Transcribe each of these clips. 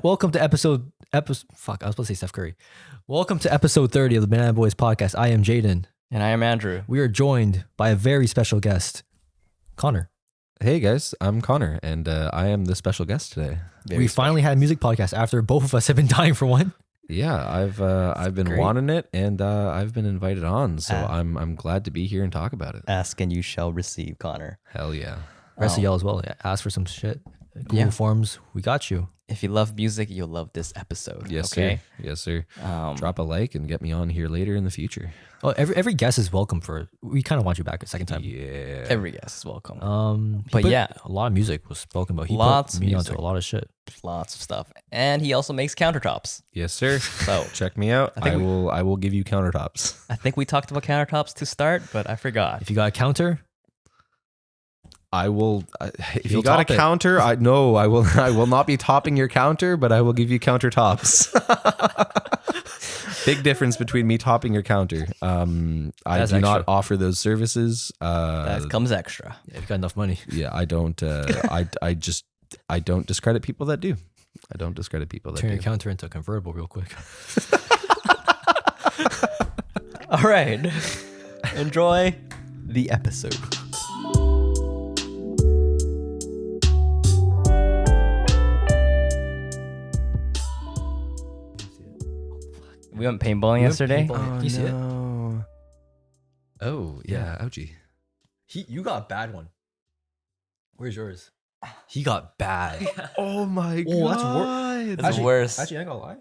Welcome to episode. Fuck, I was supposed to say Steph Curry. Welcome to episode 30 of the Banana Boys podcast. I am Jayden. And I am Andrew. We are joined by a very special guest, Connor. Hey guys, I'm Connor, and I am the special guest today. We finally had a music podcast after both of us have been dying for one. Yeah, I've been great. wanting it, and I've been invited on, so I'm glad to be here and talk about it. Ask and you shall receive, Connor. Hell yeah! Rest of y'all as well. Ask for some shit. Google Forms. We got you. If you love music, you'll love this episode. Yes, okay? sir. Yes, sir. Drop a like and get me on here later in the future. Oh, every guest is welcome for. We kind of want you back a second time. Yeah. Every guest is welcome. But yeah, a lot of music was spoken about. He Lots put of me music. onto a lot of shit. Lots of stuff. And he also makes countertops. Yes, sir. So Check me out. I think I will give you countertops. I think we talked about countertops to start, but I forgot. If you got a counter, I will. If You'll you got a top it. counter, I will. I will not be topping your counter, but I will give you countertops. Big difference between me topping your counter. I That's do not extra. offer those services. That comes extra. if you got enough money. Yeah, I don't. I don't discredit people that do. I don't discredit people that Turn do. your counter into a convertible real quick. All right. Enjoy the episode. We went paintballing yesterday. Do you see it? no. Oh yeah, ouchie. You got a bad one. Where's yours? He got bad. Oh my Oh, that's god. That's worse. Actually, I ain't gonna lie.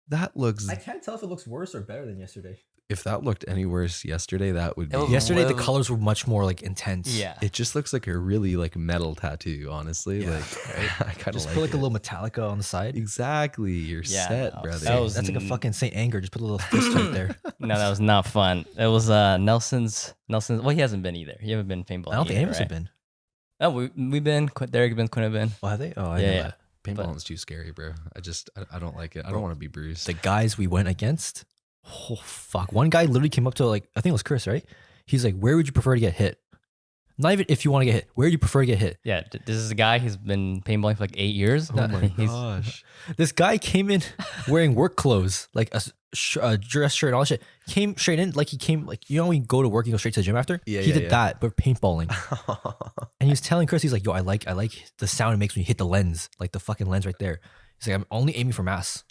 That looks. I can't tell if it looks worse or better than yesterday. If that looked any worse yesterday, that would be. It was Yesterday, the Well- colors were much more like intense. Yeah. It just looks like a really like metal tattoo. Honestly, Yeah, like I kind of Just like put like it. a little Metallica on the side. Exactly, you're Yeah, set, no, brother. that was- That's like a fucking Saint Anger. Just put a little fist right there. No, that was not fun. It was Nelson's. Well, he hasn't been either. You haven't been paintballing. I don't think either, Amos right? have been. Oh, we've been. Derek been. Quinn have been. Oh, have they? Oh, I Yeah, know yeah. that. Paintballing's too scary, bro. I don't like it. I don't want to be bruised. The guys we went against. Oh fuck! One guy literally came up to like I think it was Chris, right? He's like, "Where would you prefer to get hit? Not even if you want to get hit. Where do you prefer to get hit?" Yeah, this is a guy. He's been paintballing for like 8 years. Oh my He's- gosh. This guy came in wearing work clothes, like a dress shirt and all that shit. Came straight in, like he came, like, you know, when you go to work, you go straight to the gym after? Yeah, he yeah, did yeah. that, but paintballing. And he was telling Chris, he's like, yo, I like the sound it makes when you hit the lens, like the fucking lens right there. He's like, I'm only aiming for mass.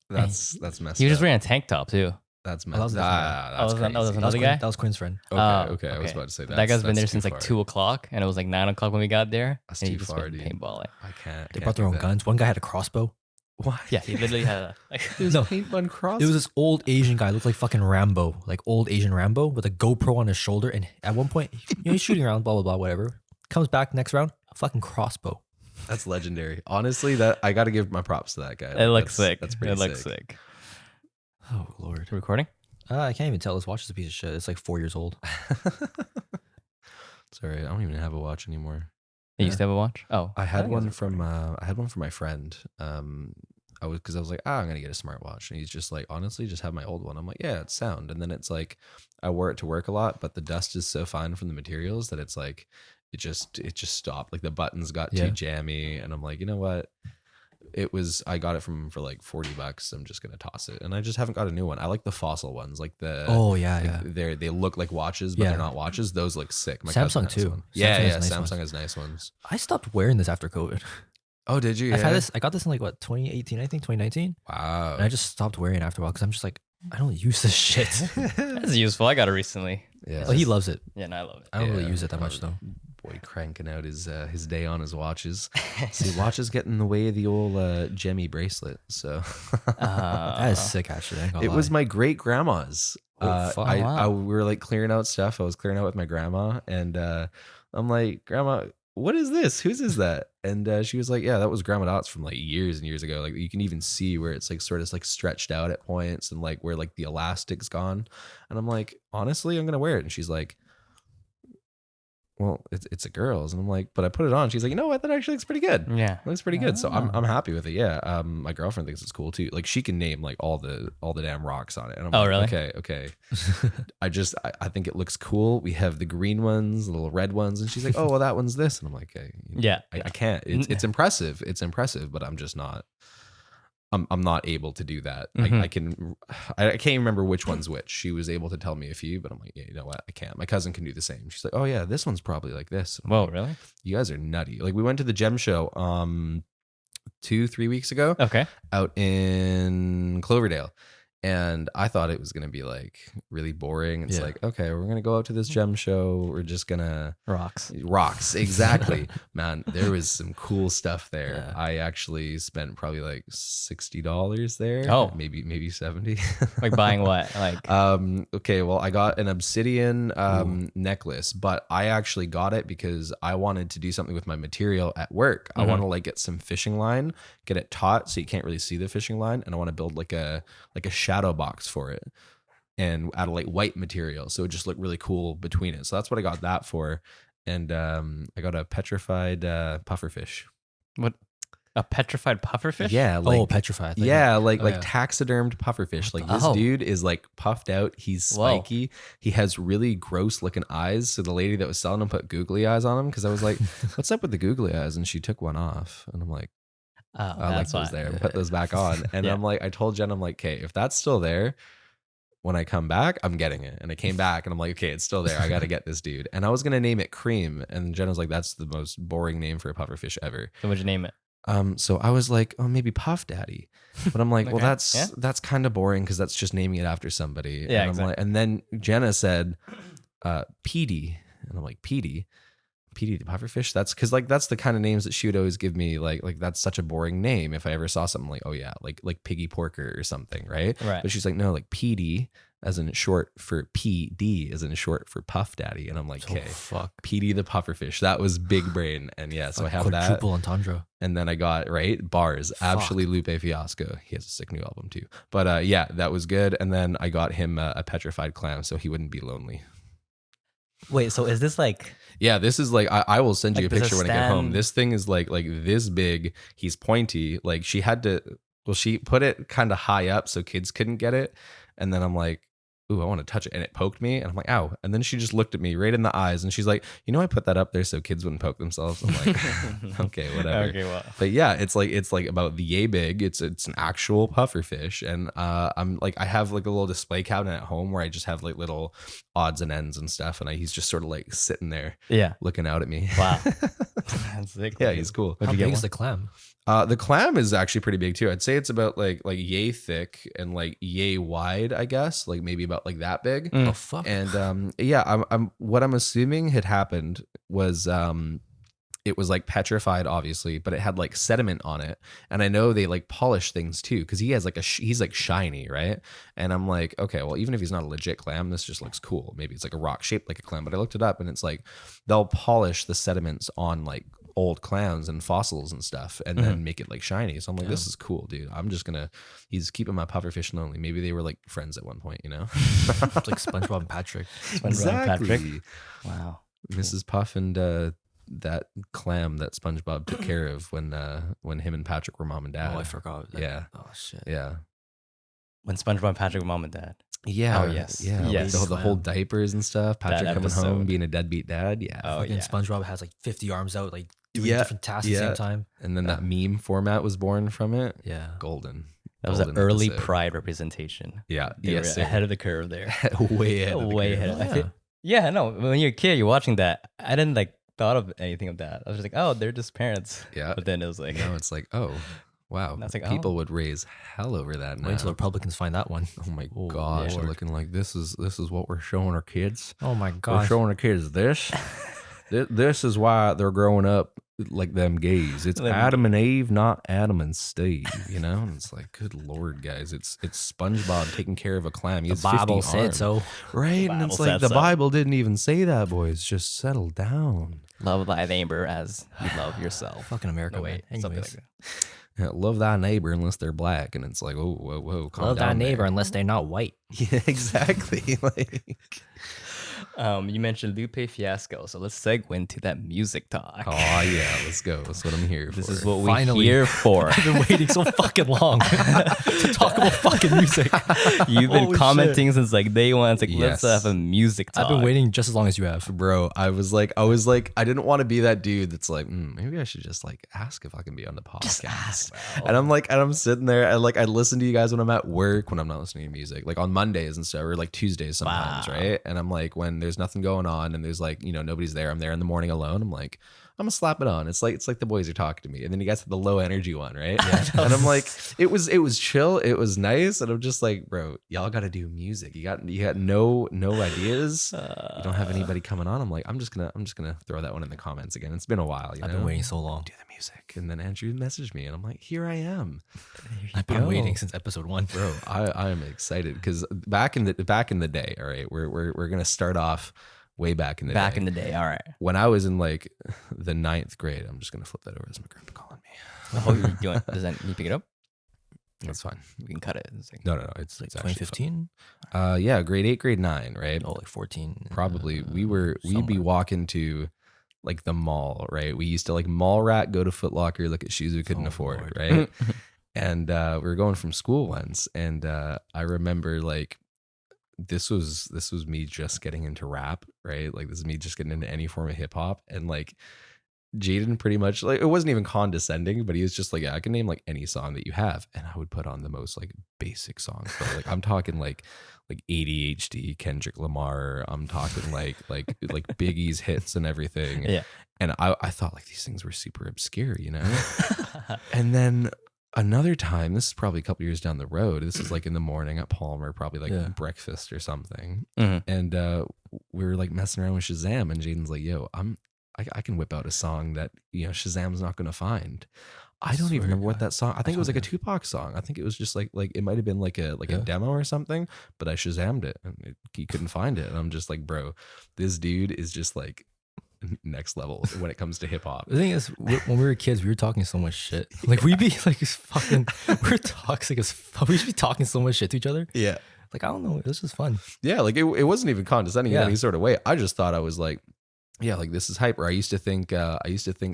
That's messed he was up. just wearing a tank top too. That's that messed was up. different. That's that was crazy. another guy? That was Quinn's friend. Okay, I was about to say that guy's been there that's since too like far. 2 o'clock, and it was like 9 o'clock when we got there. That's and he too just far, been dude. paintballing. I can't. They brought their own guns. One guy had a crossbow. Why? Yeah, he literally had a, like, No, paintball cross. it was this old Asian guy, looked like fucking Rambo, like old Asian Rambo with a GoPro on his shoulder. And at one point, you know, he's shooting around, blah, blah, blah, whatever. Comes back next round, a fucking crossbow. That's legendary. Honestly, that I got to give my props to that guy. it looks sick. That's pretty It looks sick. sick. Oh, Lord. Recording? I can't even tell. This watch is a piece of shit. It's like 4 years old. Sorry, I don't even have a watch anymore. You used to have a watch? Oh, I had think one it's from my friend. I was like, I'm gonna get a smartwatch, and he's just like, honestly, just have my old one. I'm like, yeah, it's sound. And then it's like, I wore it to work a lot, but the dust is so fine from the materials that it's like, it just stopped. Like the buttons got Yeah. too jammy, and I'm like, you know what? I got it for like $40. I'm just gonna toss it, and I just haven't got a new one. I like the fossil ones, like the Oh, yeah, like yeah. they look like watches, but Yeah. they're not watches. Those look sick. My Samsung cousin has too. one. Samsung Yeah, has yeah. nice Samsung ones. has nice ones. I stopped wearing this after COVID. Oh, did you? I've had Yeah. this. I got this in like what 2018, I think 2019, Wow. and I just stopped wearing it after a while because I'm just like, I don't use this shit. It's useful. I got it recently. Yeah. Well, he loves it. Yeah, and I love it. I don't really Yeah. use it that much though. Boy cranking out his day on his watches. See, watches get in the way of the old Jemmy bracelet. So That is sick, actually. I ain't gonna it lie. was my great grandma's. Oh, fuck. We were like clearing out stuff. I was clearing out with my grandma, and I'm like, Grandma, what is this? Whose is that? And she was like, yeah, that was Grandma Dot's from like years and years ago. Like you can even see where it's like sort of like stretched out at points, and like where like the elastic's gone. And I'm like, honestly, I'm gonna wear it. And she's like, well, it's a girl's. And I'm like, but I put it on. She's like, you know what? That actually looks pretty good. Yeah. It looks pretty good. So I'm happy with it. Yeah. My girlfriend thinks it's cool too. Like she can name like all the damn rocks on it. And I'm like, really? okay. I think it looks cool. We have the green ones, the little red ones, and she's like, oh well, that one's this. And I'm like, okay, Yeah. I can't. It's impressive. It's impressive, but I'm just not. I'm not able to do that. I can't even remember which one's which. She was able to tell me a few, but I'm like, yeah, you know what? I can't. My cousin can do the same. She's like, oh yeah, this one's probably like this. Whoa, really? You guys are nutty. Like we went to the gem show 2-3 weeks ago Okay. out in Cloverdale. And I thought it was going to be like really boring. It's like, okay, we're going to go out to this gem show. We're just going to rocks. Exactly. Man, there was some cool stuff there. Yeah. I actually spent probably like $60 there. Oh, maybe 70. Like buying what? Like, okay, well, I got an obsidian necklace, but I actually got it because I wanted to do something with my material at work. I want to like get some fishing line, get it taut so you can't really see the fishing line, and I want to build like a shadow box for it and out of like white material, so it just looked really cool between it. So that's what I got that for. And I got a petrified pufferfish. what? A petrified pufferfish? Yeah, like petrified. like taxidermed pufferfish. Like this dude is like puffed out. He's spiky. Whoa. He has really gross looking eyes. So the lady that was selling him put googly eyes on him because I was like, "What's up with the googly eyes?" And she took one off, and I'm like, I like those there and put those back on. And I'm like, I told Jen, I'm like, okay, if that's still there, when I come back, I'm getting it. And I came back and I'm like, okay, it's still there. I got to get this dude. And I was going to name it Cream. And Jen was like, that's the most boring name for a pufferfish ever. So what'd you name it? So I was like, oh, maybe Puff Daddy. But I'm like, okay. Well, that's kind of boring because that's just naming it after somebody. Yeah, and I'm exactly. like, and then Jenna said, Petey. And I'm like, Petey the pufferfish. That's because like that's the kind of names that she would always give me. Like that's such a boring name. If I ever saw something like, oh yeah, like Piggy Porker or something, right? Right. But she's like, no, like Petey as in short for PD as in short for Puff Daddy. And I'm like, okay, fuck, Petey the pufferfish. That was big brain. And yeah, so I have that. Quadruple entendre. And then I got bars. Absolutely Lupe Fiasco. He has a sick new album too. But yeah, that was good. And then I got him a petrified clam so he wouldn't be lonely. Wait, so is this like? Yeah, this is like I will send you a picture when I get home. This thing is like this big. He's pointy. Like she had to. Well, she put it kind of high up so kids couldn't get it. And then I'm like, ooh, I want to touch it. And it poked me. And I'm like, ow. And then she just looked at me right in the eyes. And she's like, you know, I put that up there so kids wouldn't poke themselves. I'm like, okay, whatever. Okay, well. But yeah, it's like about the yay big. It's an actual puffer fish. And I'm like, I have like a little display cabinet at home where I just have like little odds and ends and stuff. And he's just sort of like sitting there looking out at me. Wow. That's sick. Yeah, he's cool. How big is the clam? The clam is actually pretty big too. I'd say it's about like yay thick and like yay wide, I guess. Like maybe about like that big. Oh fuck. And yeah, I'm what I'm assuming had happened was it was like petrified, obviously, but it had like sediment on it. And I know they like polish things too, because he has like he's like shiny, right? And I'm like, okay, well, even if he's not a legit clam, this just looks cool. Maybe it's like a rock shaped like a clam. But I looked it up and it's like they'll polish the sediments on like old clams and fossils and stuff and then make it like shiny. So I'm like, this is cool, dude. I'm just gonna, he's keeping my pufferfish lonely. Maybe they were like friends at one point, you know? It's like SpongeBob and Patrick. Exactly. Wow. Mrs. Puff and that clam that SpongeBob took care of when him and Patrick were mom and dad. Oh, I forgot. Yeah. Oh shit. Yeah. When SpongeBob and Patrick were mom and dad. Yeah. Oh yes. Yeah. Yes. Like the whole diapers and stuff. Patrick That coming episode. home being a deadbeat dad. Yeah. Oh yeah. SpongeBob has like 50 arms out, like doing different tasks at the same time. And then that meme format was born from it. Yeah. Golden. That was an Golden early episode. Pride representation. Yeah. They were sir. ahead of the curve there. Way ahead. Way ahead. I feel, yeah, no. When you're a kid, you're watching that. I didn't like thought of anything of that. I was just like, oh, they're just parents. Yeah. But then it was like, No, it's like, oh, wow. That's like, people would raise hell over that now. Wait until the Republicans find that one. Oh my gosh, they're looking like this is what we're showing our kids. Oh my We're gosh. showing our kids this. This is why they're growing up like them gays. It's Adam and Eve, not Adam and Steve. You know, and it's like, good lord, guys, it's SpongeBob taking care of a clam. He The has Bible 50 said arms. so. Right, and it's like the Bible didn't even say that, boys. Just settle down. love thy neighbor as you love yourself. Fucking America. No, wait, man. something Anyways. like that. Yeah, love thy neighbor unless they're black, and it's like, oh, whoa, calm Love down thy neighbor there. unless they're not white. Yeah, exactly. Like, You mentioned Lupe Fiasco, so let's segue into that music talk. Oh yeah, let's go. That's what I'm here This for. is what we're Finally. here for. I've been waiting so fucking long to talk about fucking music. You've been Holy commenting since like day one. It's like, let's Yes. have a music talk. I've been waiting just as long as you have. Bro, I was like, I didn't want to be that dude that's like, maybe I should just like ask if I can be on the podcast. And I'm sitting there, I listen to you guys when I'm at work, when I'm not listening to music, like on Mondays and stuff, or like Tuesdays sometimes, Wow. right? And I'm like, when there's nothing going on and there's like, nobody's there, I'm there in the morning alone. I'm like, I'm gonna slap it on. It's like the boys are talking to me, and then you guys have the low energy one, right? Yeah. And I'm like, it was chill, it was nice, and I'm just like, bro, y'all got to do music. You got no ideas. You don't have anybody coming on. I'm like, I'm just gonna throw that one in the comments again. It's been a while. I've been waiting so long. Do the music, and then Andrew messaged me, and I'm like, here I am. I've been waiting since episode 1. Bro, I am excited because back in the day, all right, we're gonna start off way back in the Back day. in the day, all right. When I was in like the 9th grade, I'm just gonna flip that over as my grandpa calling me. Oh, you're doing? Does that you pick it up? That's fine. We can cut it. It's like, No, it's Like actually 2015? fine. Yeah, grade 8, grade 9, right? Oh, like 14. Probably we'd be somewhere. walking to like the mall, right? We used to like mall rat, go to Foot Locker, look at shoes we couldn't Oh, afford, Lord. right? And we were going from school once, and I remember like this was me just getting into rap, right? Like this is me just getting into any form of hip hop, and like Jayden pretty much like it wasn't even condescending, but he was just like, yeah, I can name like any song that you have, and I would put on the most like basic songs, but like I'm talking like ADHD, Kendrick Lamar. I'm talking like Biggie's hits and everything. yeah. And I thought like these things were super obscure, And then another time, this is probably a couple years down the road. This is like in the morning at Palmer, probably like breakfast or something. Mhm. And we were like messing around with Shazam, and Jayden's like, yo, I can whip out a song that Shazam's not gonna find. I don't even remember what that song. I think it was like a Tupac song. I think it was just like it might have been like a demo or something. But I Shazammed it, and he couldn't find it. And I'm just like, bro, this dude is just like next level when it comes to hip hop. The thing is, when we were kids, we were talking so much shit. Like we'd be like fucking, we're toxic as fuck. We'd be talking so much shit to each other. Yeah, Like I don't know, it was just fun. yeah. Like it wasn't even condescending in Yeah. any sort of way. I just thought I was like, yeah, like this is hype. Or I used to think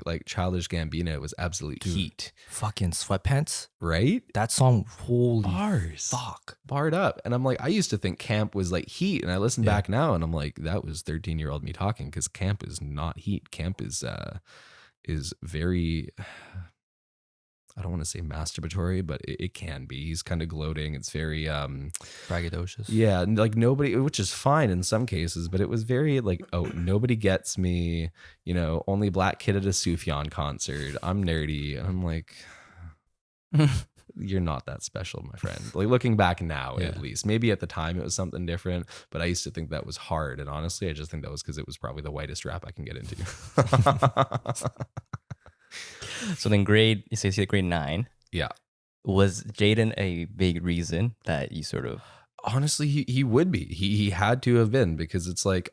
like Childish Gambino was absolute heat, Fucking Sweatpants. right? That song, holy Bars. fuck. Barred up. And I'm like, I used to think Camp was like heat, and I listen Yeah. back now and I'm like, that was 13-year-old me talking, because Camp is not heat. Camp is very, I don't want to say masturbatory, but it can be. He's kind of gloating. It's very Braggadocious. yeah, like nobody, which is fine in some cases, but it was very like, oh, nobody gets me, only black kid at a Sufjan concert. I'm nerdy. And I'm like, you're not that special, my friend. Like looking back now, at least, maybe at the time it was something different, but I used to think that was hard. And honestly, I just think that was because it was probably the whitest rap I can get into. So then you say grade 9. Yeah. Was Jayden a big reason that you sort of? Honestly, he would be. He had to have been, because it's like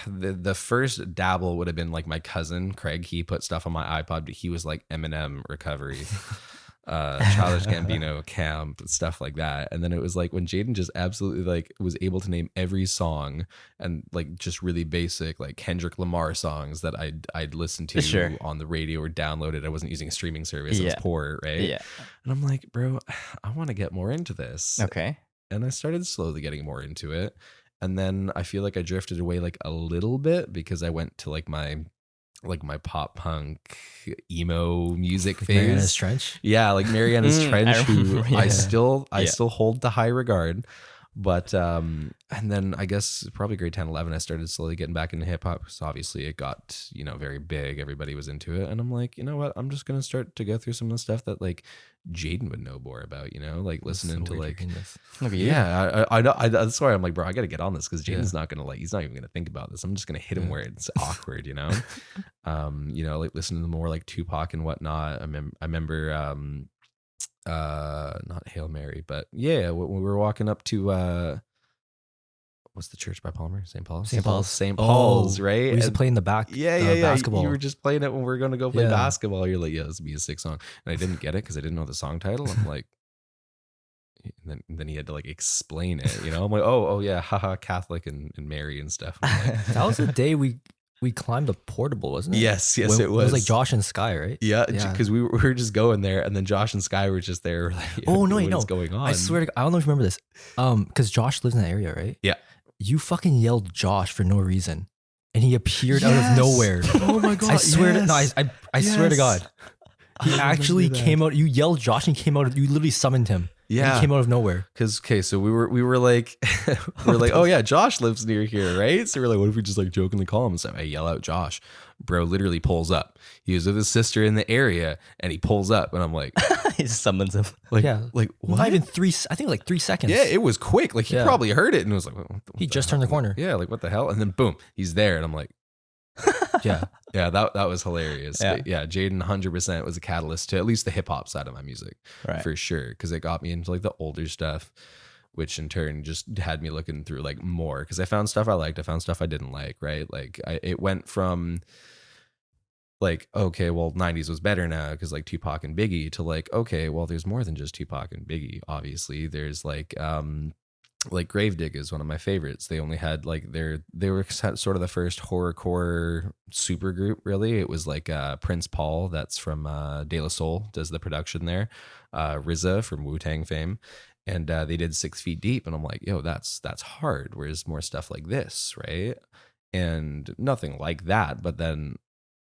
the first dabble would have been like my cousin Craig. He put stuff on my iPod, but he was like Eminem, Recovery, Childish Gambino, Camp, stuff like that. And then it was like when Jayden just absolutely like was able to name every song, and like just really basic like Kendrick Lamar songs that I'd listen to Sure. on the radio or downloaded. I wasn't using a streaming service. I was Yeah. poor, right? Yeah. And I'm like, bro, I want to get more into this. Okay. And I started slowly getting more into it. And then I feel like I drifted away like a little bit, because I went to like my pop punk emo music phase. Mariana's Trench. Yeah, like Mariana's Trench, I who remember, I yeah. still hold to high regard. But and then I guess probably grade 10, 11, I started slowly getting back into hip hop, because obviously it got, very big. Everybody was into it. And I'm like, you know what? I'm just going to start to go through some of the stuff that like Jayden would know more about, like listening to like, Look at you. yeah, I know. That's why I'm like, bro, I got to get on this, because Jayden's not going to he's not even going to think about this. I'm just going to hit him where it's awkward, like listening to more like Tupac and whatnot. I remember not Hail Mary, but yeah, when we were walking up to what's the church by Palmer? St. Paul's. St. Paul's. St. Paul's, right? We used to And- play in the back. yeah. Basketball. You were just playing it when we were going to go play Yeah. basketball. You're like, yeah, this would be a sick song, and I didn't get it because I didn't know the song title. I'm like, then he had to like explain it, you know. I'm like, oh yeah, haha, Catholic and Mary and stuff. I'm like, That was the day we climbed a portable, wasn't it? yes, When- it It was like was. Josh and Sky, right? Yeah, Yeah. because we were just going there, and then Josh and Sky were just there. We're like, Oh no, what wait, no. is going on? I swear to God, I don't know if you remember this. Because Josh lives in that area, right? Yeah. You fucking yelled Josh for no reason, and he appeared out of Yes. nowhere. Oh my God, I swear to no, yes. I swear to Yes. God, he I actually remember that. came out. You yelled Josh, and he came out. You literally summoned him. And Yeah. he came out of nowhere. Because so we were like oh yeah, Josh lives near here, right? So we're like, what if we just like jokingly call him? So I yell out Josh. Bro literally pulls up. He was with his sister in the area, and he pulls up, and I'm like, He summons him. like, Yeah. like what? Not even 3. I think like 3 seconds. Yeah, it was quick. Like he Yeah. probably heard it and was like, what He the just hell? turned the corner. Yeah, like what the hell? And then boom, he's there, and I'm like, Yeah. yeah, that was hilarious. Yeah. But yeah, Jayden 100% was a catalyst to at least the hip hop side of my music, Right. for sure, because it got me into like the older stuff, which in turn just had me looking through like more, because I found stuff I liked, I found stuff I didn't like, right? Like it went from like, okay, well, 90s was better now because like Tupac and Biggie, to like, okay, well, there's more than just Tupac and Biggie. Obviously, there's like Gravedigger is one of my favorites. They only had like they were sort of the first horrorcore super group, really. It was like Prince Paul, that's from De La Soul, does the production there. RZA from Wu-Tang fame. And they did 6 Feet Deep, and I'm like, yo, that's hard. Where's more stuff like this, right? And nothing like that, but then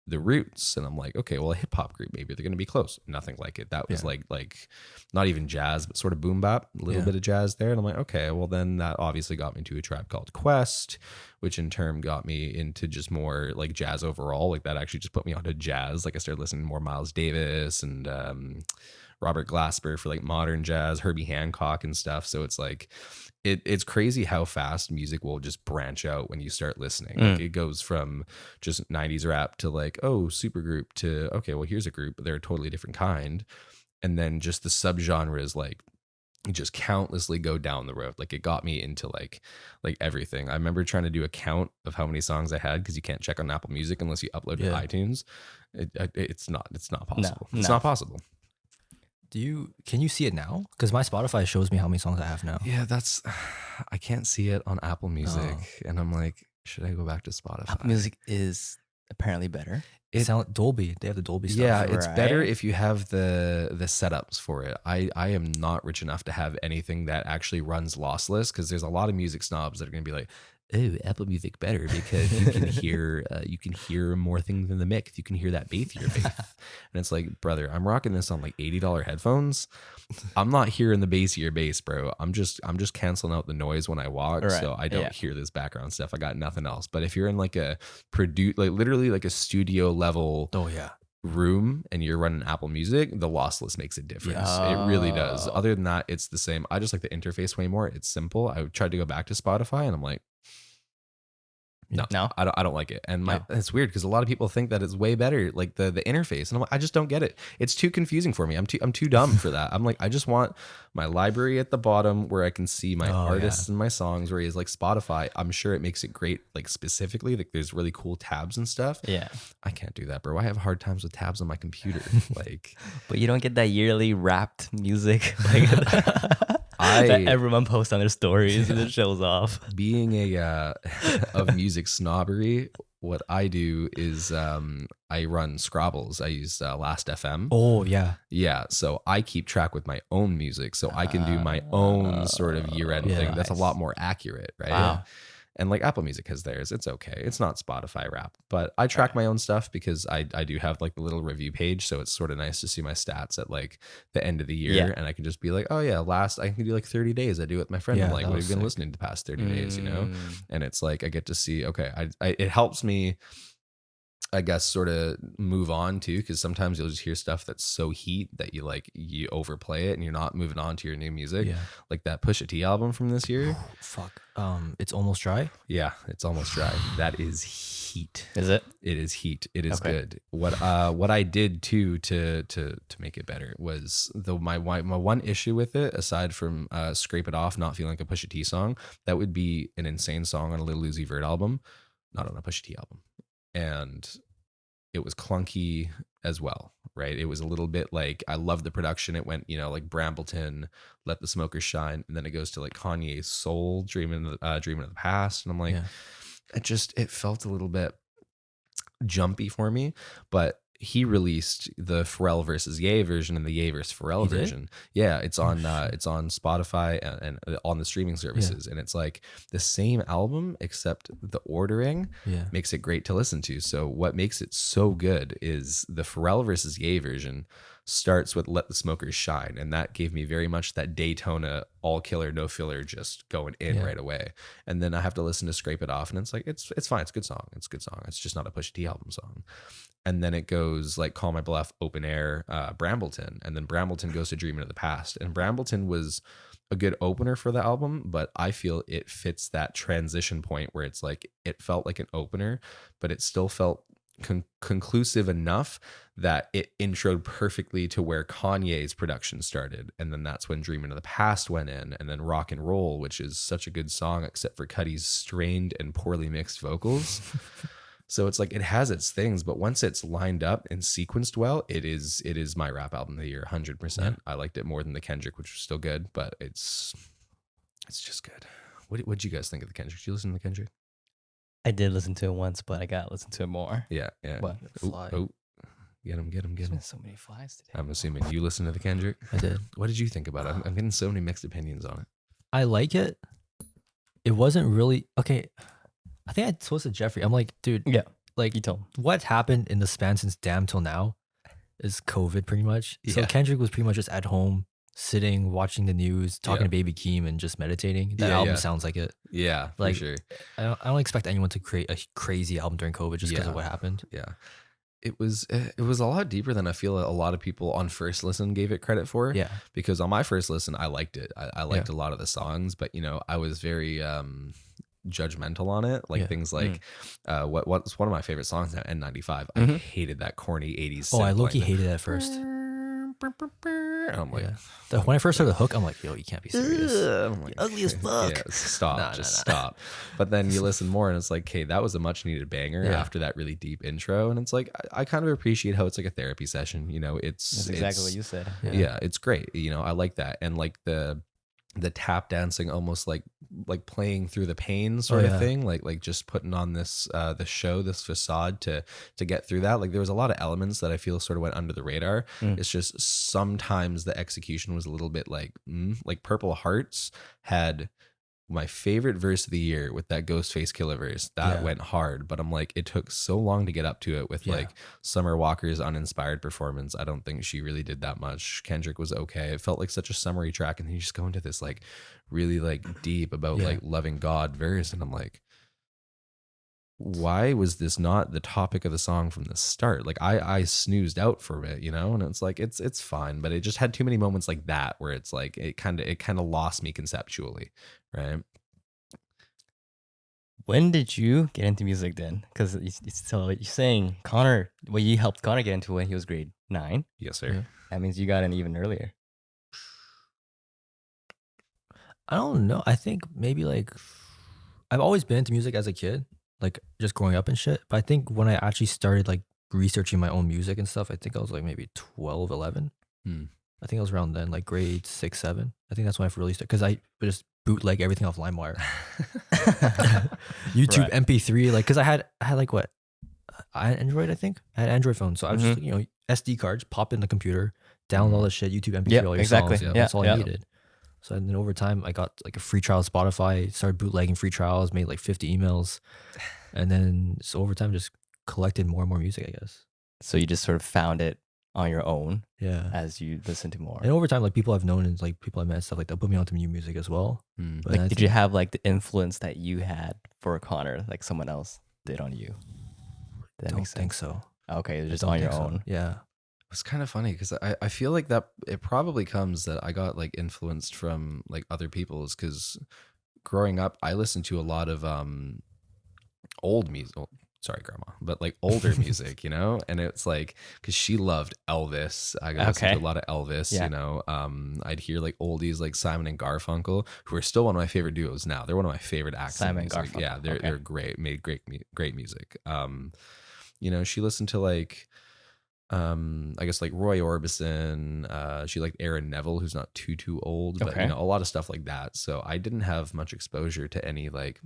the Roots, and I'm like, okay, well, a hip hop group, maybe they're gonna be close. Nothing like it. That was Yeah. like not even jazz, but sort of boom bap, a little Yeah. bit of jazz there. And I'm like, okay, well, then that obviously got me to a Tribe Called Quest, which in turn got me into just more like jazz overall. Like that actually just put me onto jazz. Like I started listening to more Miles Davis and Robert Glasper for like modern jazz, Herbie Hancock and stuff. So it's like it's crazy how fast music will just branch out when you start listening. Like it goes from just 90s rap to like, oh, supergroup, to okay, well, here's a group, but they're a totally different kind. And then just the subgenres like just countlessly go down the road. Like it got me into like everything. I remember trying to do a count of how many songs I had, because you can't check on Apple Music unless you upload Yeah. to iTunes. It's not possible. It's no. not possible. Can you see it now? Because my Spotify shows me how many songs I have now. Yeah, I can't see it on Apple Music, Oh. and I'm like, should I go back to Spotify? Apple Music is apparently better. It sound Dolby. They have the Dolby stuff. Yeah, it's better Right. if you have the setups for it. I am not rich enough to have anything that actually runs lossless, because there's a lot of music snobs that are going to be like, oh, Apple Music better because you can hear more things in the mix. You can hear that bassier bass. And it's like, brother, I'm rocking this on like $80 headphones. I'm not hearing the bassier bass, bro. I'm just canceling out the noise when I walk, Right, so I don't yeah. hear this background stuff. I got nothing else. But if you're in like a literally like a studio level Oh yeah. room and you're running Apple Music, the lossless makes a difference. It really does. Oh. Other than that, it's the same. I just like the interface way more. It's simple. I tried to go back to Spotify and I'm like, No? I don't like it. And No. it's weird because a lot of people think that it's way better, like the interface. And I'm like, I just don't get it. It's too confusing for me. I'm too dumb for that. I'm like, I just want my library at the bottom where I can see my Oh, artists and my songs, whereas like Spotify, I'm sure it makes it great, like specifically, like there's really cool tabs and stuff. Yeah. I can't do that, bro. I have hard times with tabs on my computer. Like But you don't get that yearly wrapped music like that everyone posts on their stories and it shows off. being a of music snobbery, what I do is I run Scrabbles. I use Last FM. Oh yeah. Yeah, so I keep track with my own music, so I can do my own sort of year-end yeah, thing. That's a nice. lot more accurate, right? Wow. And like Apple Music has theirs. It's okay. It's not Spotify rap, but I track my own stuff because I do have like the little review page, so it's sort of nice to see my stats at like the end of the year, Yeah. and I can just be like, oh yeah, I can do like 30 days. I do it with my friend. Yeah, I'm like, that what have was you been sick. listening to the past 30 days? You know, Mm. and it's like I get to see. Okay, it helps me, I guess, sort of move on too, because sometimes you'll just hear stuff that's so heat that you overplay it and you're not moving on to your new music. Yeah. Like that Pusha T album from this year. Fuck. It's almost dry. Yeah, it's almost dry. That is heat. Is it? It is heat. It is Okay. good. What I did too to make it better was my one issue with it, aside from Scrape It Off not feeling like a Pusha T song, that would be an insane song on a Lil Uzi Vert album, not on a Pusha T album. And it was clunky as well, right? It was a little bit like, I love the production. It went, like Brambleton, Let the Smokers Shine, and then it goes to like Kanye's Soul, Dreaming of the Past, and I'm like, Yeah. it felt a little bit jumpy for me. But he released the Pharrell versus Ye version and the Ye versus Pharrell He did? version. Yeah, it's on shit. it's on Spotify and on the streaming services, and it's like the same album except the ordering Yeah. makes it great to listen to. So what makes it so good is the Pharrell versus Ye version starts with Let the Smokers Shine, and that gave me very much that Daytona all killer no filler, just going in right away. And then I have to listen to Scrape It Off, and it's like it's fine, it's a good song, it's just not a Pusha T album song. And then it goes like Call My Bluff, Open Air, Brambleton, and then Brambleton goes to Dreaming of the Past. And Brambleton was a good opener for the album, but I feel it fits that transition point where it's like, it felt like an opener, but it still felt conclusive enough that it introed perfectly to where Kanye's production started. And then that's when Dreaming of the Past went in, and then Rock and Roll, which is such a good song except for Cuddy's strained and poorly mixed vocals. So it's like, it has its things, but once it's lined up and sequenced well, it is my rap album of the year, 100%. Yeah. I liked it more than the Kendrick, which was still good, but it's just good. What'd you guys think of the Kendrick? Did you listen to the Kendrick? I did listen to it once, but I got to listen to it more. Yeah. What? Fly. Oh, get him. There's been so many flies today. I'm assuming you listened to the Kendrick. I did. What did you think about it? I'm getting so many mixed opinions on it. I like it. It wasn't really okay. I think I told to Jeffrey. I'm like, dude, Yeah, like you told me. what happened in the span since Damn till now is COVID pretty much. So Yeah. Kendrick was pretty much just at home, sitting, watching the news, talking Yeah. to Baby Keem, and just meditating. That Yeah, album yeah. sounds like it. Yeah, for Like, sure. I don't expect anyone to create a crazy album during COVID just because Yeah. of what happened. Yeah. It was a lot deeper than I feel a lot of people on first listen gave it credit for. Yeah. Because on my first listen, I liked it. I liked a lot of the songs, but I was very judgmental on it. Like Yeah. things like what's one of my favorite songs now, N95. I Mhm. hated that corny 80s. Oh, I synth low-key line. hated it at first. And I'm like, Yeah. When I first heard the hook, I'm like, yo, you can't be serious. I'm like, Ugly as fuck. Yeah, stop, Nah, just nah, nah. stop. But then you listen more, and it's like, okay, that was a much needed banger Yeah. after that really deep intro. And it's like, I kind of appreciate how it's like a therapy session. That's It's exactly what you said. yeah, it's great. I like that, and like the tap dancing, almost like playing through the pain sort of yeah. thing, like just putting on this the show, this facade to get through that. Like there was a lot of elements that I feel sort of went under the radar. It's just sometimes the execution was a little bit like Purple Hearts had my favorite verse of the year with that Ghostface Killer verse. That went hard, but I'm like, it took so long to get up to it with like Summer Walker's uninspired performance. I don't think she really did that much. Kendrick was okay. It felt like such a summary track, and then you just go into this like really like deep about like loving God verse, and I'm like, why was this not the topic of the song from the start? Like I snoozed out for it, and it's like it's fine, but it just had too many moments like that where it's like it kind of lost me conceptually, right? When did you get into music then? Because so you're saying Connor, well, you helped Connor get into it when he was grade 9. Yes, sir. Yeah. That means you got in even earlier. I don't know. I think maybe like I've always been into music as a kid, like just growing up and shit. But I think when I actually started like researching my own music and stuff, I think I was like maybe 12, 11. I think I was around then, like grade 6, 7. I think that's when I really started, because I would just bootleg everything off LimeWire. YouTube Right. MP3, like, because I had like what? I had Android, I think. I had Android phone. So I was just, SD cards, pop in the computer, download all the shit, YouTube MP3, Yeah, all your exactly. songs. Yeah, That's all yeah. I needed. So then over time, I got like a free trial of Spotify, started bootlegging free trials, made like 50 emails. And then so over time, just collected more and more music, I guess. So you just sort of found it on your own Yeah. as you listened to more. And over time, like people I've known and like people I met and stuff, like they'll put me onto new music as well. But Like, I did you think- have like the influence that you had for Connor, like someone else did on you? That don't makes think sense. so. Okay, it's I just don't on your think so. own. Yeah. It's kind of funny because I feel like that it probably comes that I got like influenced from like other people's, because growing up I listened to a lot of old music. Sorry, grandma, but like older music, and it's like because she loved Elvis. I got listened to a lot of Elvis. Yeah. I'd hear like oldies like Simon and Garfunkel, who are still one of my favorite duos now. They're one of my favorite acts. Simon and music. Garfunkel. Yeah, they're Okay. great. Made great music. she listened to like I guess like Roy Orbison. She liked Aaron Neville, who's not too old, but Okay. a lot of stuff like that. So I didn't have much exposure to any like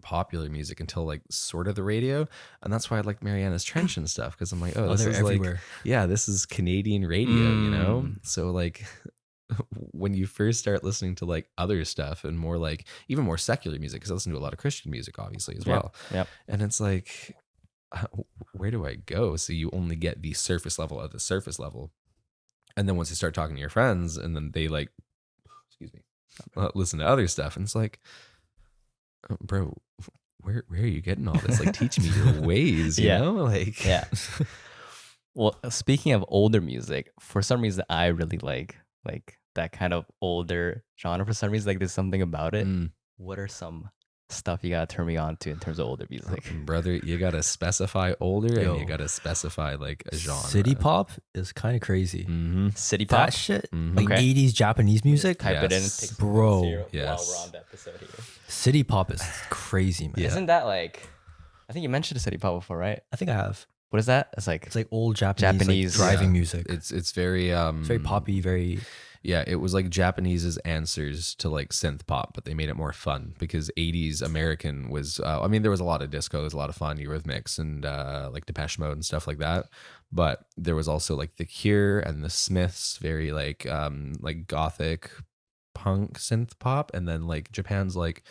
popular music until like sort of the radio, and that's why I like Mariana's Trench and stuff, because I'm like, oh, this they're is everywhere. like, yeah, this is Canadian radio. Mm. So like when you first start listening to like other stuff and more like even more secular music, because I listen to a lot of Christian music obviously as well, Yep. and it's like, where do I go? So you only get the surface level of the surface level, and then once you start talking to your friends, and then they like, excuse me, listen to other stuff, and it's like, bro, where are you getting all this? Like, teach me your ways, you Yeah. know? Like, Yeah. Well, speaking of older music, for some reason I really like that kind of older genre. For some reason, like there's something about it. mm, What are some stuff you gotta turn me on to in terms of older music? brother, you gotta specify older, and you Yo. gotta specify like a genre. City pop is kind of crazy. Mm-hmm. City pop. That shit, Mhm. like Okay. 80s Japanese music. Type it in and Yes. take Bro. while Yes. we're on the episode here. City pop is crazy, man. Yeah. Isn't that like? I think you mentioned city pop before, right? I think I have. What is that? It's It's like old Japanese, Japanese, like, driving Yeah. music. It's very It's very poppy, very. Yeah, it was like Japanese's answers to like synth pop, but they made it more fun, because 80s American was, I mean, there was a lot of disco, there was a lot of fun, Eurythmics and like Depeche Mode and stuff like that. But there was also like The Cure and the Smiths, very like gothic punk synth pop. And then like Japan's like,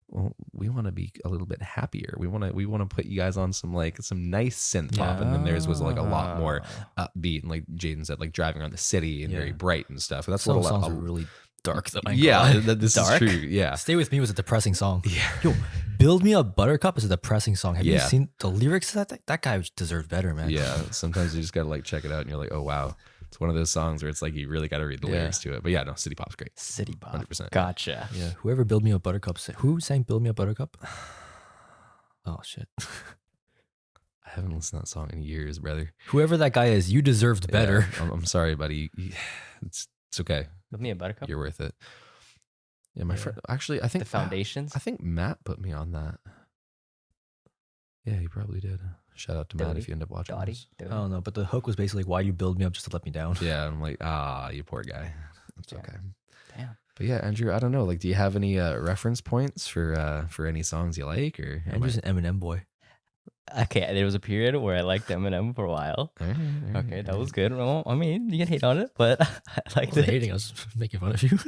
well, we want to be a little bit happier. We want to put you guys on some nice synth pop. And then theirs was like a lot more upbeat, and like Jayden said, like driving around the city and Yeah. very bright and stuff. And that's Some what songs are really dark though. yeah, this Dark? is true. Yeah. Stay With Me was a depressing song. Yeah. Yo, Build Me Up Buttercup is a depressing song. Have you Yeah. seen the lyrics to that? That guy deserved better, man. Yeah. Sometimes you just gotta like check it out and you're like, oh wow. It's one of those songs where it's like you really gotta read the Yeah. lyrics to it. But yeah, no, City Pop's great. city pop. 100%. Gotcha. Yeah. Whoever Build Me Up Buttercup who sang Build Me Up Buttercup? Oh shit. I haven't listened to that song in years, brother. Whoever that guy is, you deserved better. Yeah, I'm sorry, buddy. It's okay. With me a buttercup. You're worth it. Yeah, my Yeah. friend. Actually, I think The foundations. I think Matt put me on that. Yeah, he probably did. Shout out to Matt if you end up watching Dottie. this. I don't know, but the hook was basically why you build me up just to let me down. Yeah, I'm like, you poor guy. It's Yeah. okay. Damn. But yeah, Andrew, I don't know. Like, do you have any reference points for any songs you like, or Andrew's an Eminem boy. Okay, there was a period where I liked Eminem for a while. Okay, that was good. Well, I mean, you can hate on it, but I I liked wasn't it. hating. I was making fun of you.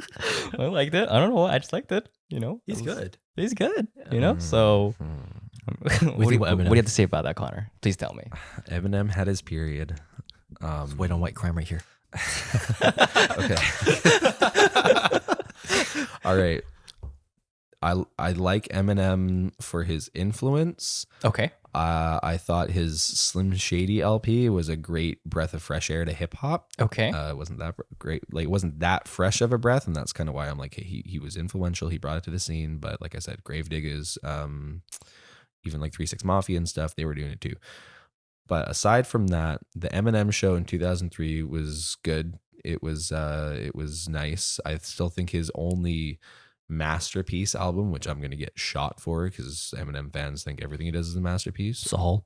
I liked it. I don't know. I just liked it. You know, He's It was- good. He's good. You know. So, what, think do you, about what do Eminem? you have to say about that, Connor? Please tell me. Eminem had his period. Wait on white crime right here. Okay. All right. I like Eminem for his influence. Okay. I thought his Slim Shady LP was a great breath of fresh air to hip hop. Okay. It wasn't that great, like it wasn't that fresh of a breath, and that's kind of why I'm like, hey, he was influential. He brought it to the scene, but like I said, Gravediggers, even like 3 6 Mafia and stuff, they were doing it too. But aside from that, the Eminem show in 2003 was good. It was nice. I still think his only masterpiece album, which I'm gonna get shot for because Eminem fans think everything he does is a masterpiece. Saul.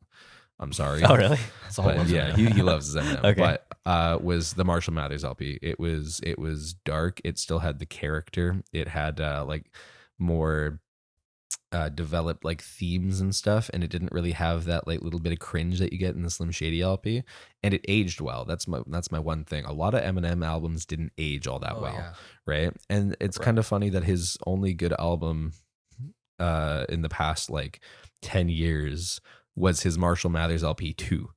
I'm sorry. Oh, really? Saul But loves yeah, Eminem. he loves his Eminem. Okay. But was the Marshall Mathers LP. It was dark. It still had the character. It had like more developed like themes and stuff, and it didn't really have that like little bit of cringe that you get in the Slim Shady LP. And it aged well. That's my one thing. A lot of Eminem albums didn't age all that well, yeah. right? And it's kind of funny that his only good album in the past like 10 years was his Marshall Mathers LP 2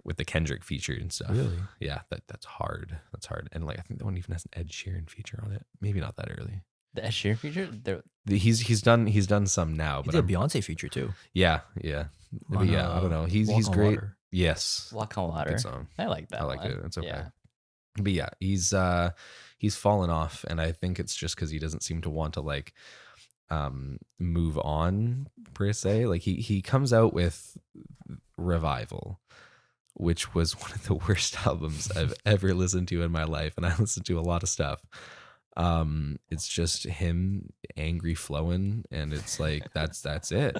with the Kendrick feature and stuff. Really? Yeah, that's hard. That's hard. And like I think that one even has an Ed Sheeran feature on it. Maybe not that early. The Ed Sheeran feature? He's done some now, He but did a Beyonce feature too. yeah. But On, yeah, I don't know. He's Walk on great. Water. Yes. Walk on Water. Good song. I like that. I liked one. it. It's okay. Yeah. But yeah, he's fallen off, and I think it's just because he doesn't seem to want to like move on per se. Like he comes out with Revival, which was one of the worst albums I've ever listened to in my life, and I listened to a lot of stuff. It's just him angry flowing, and it's like that's it.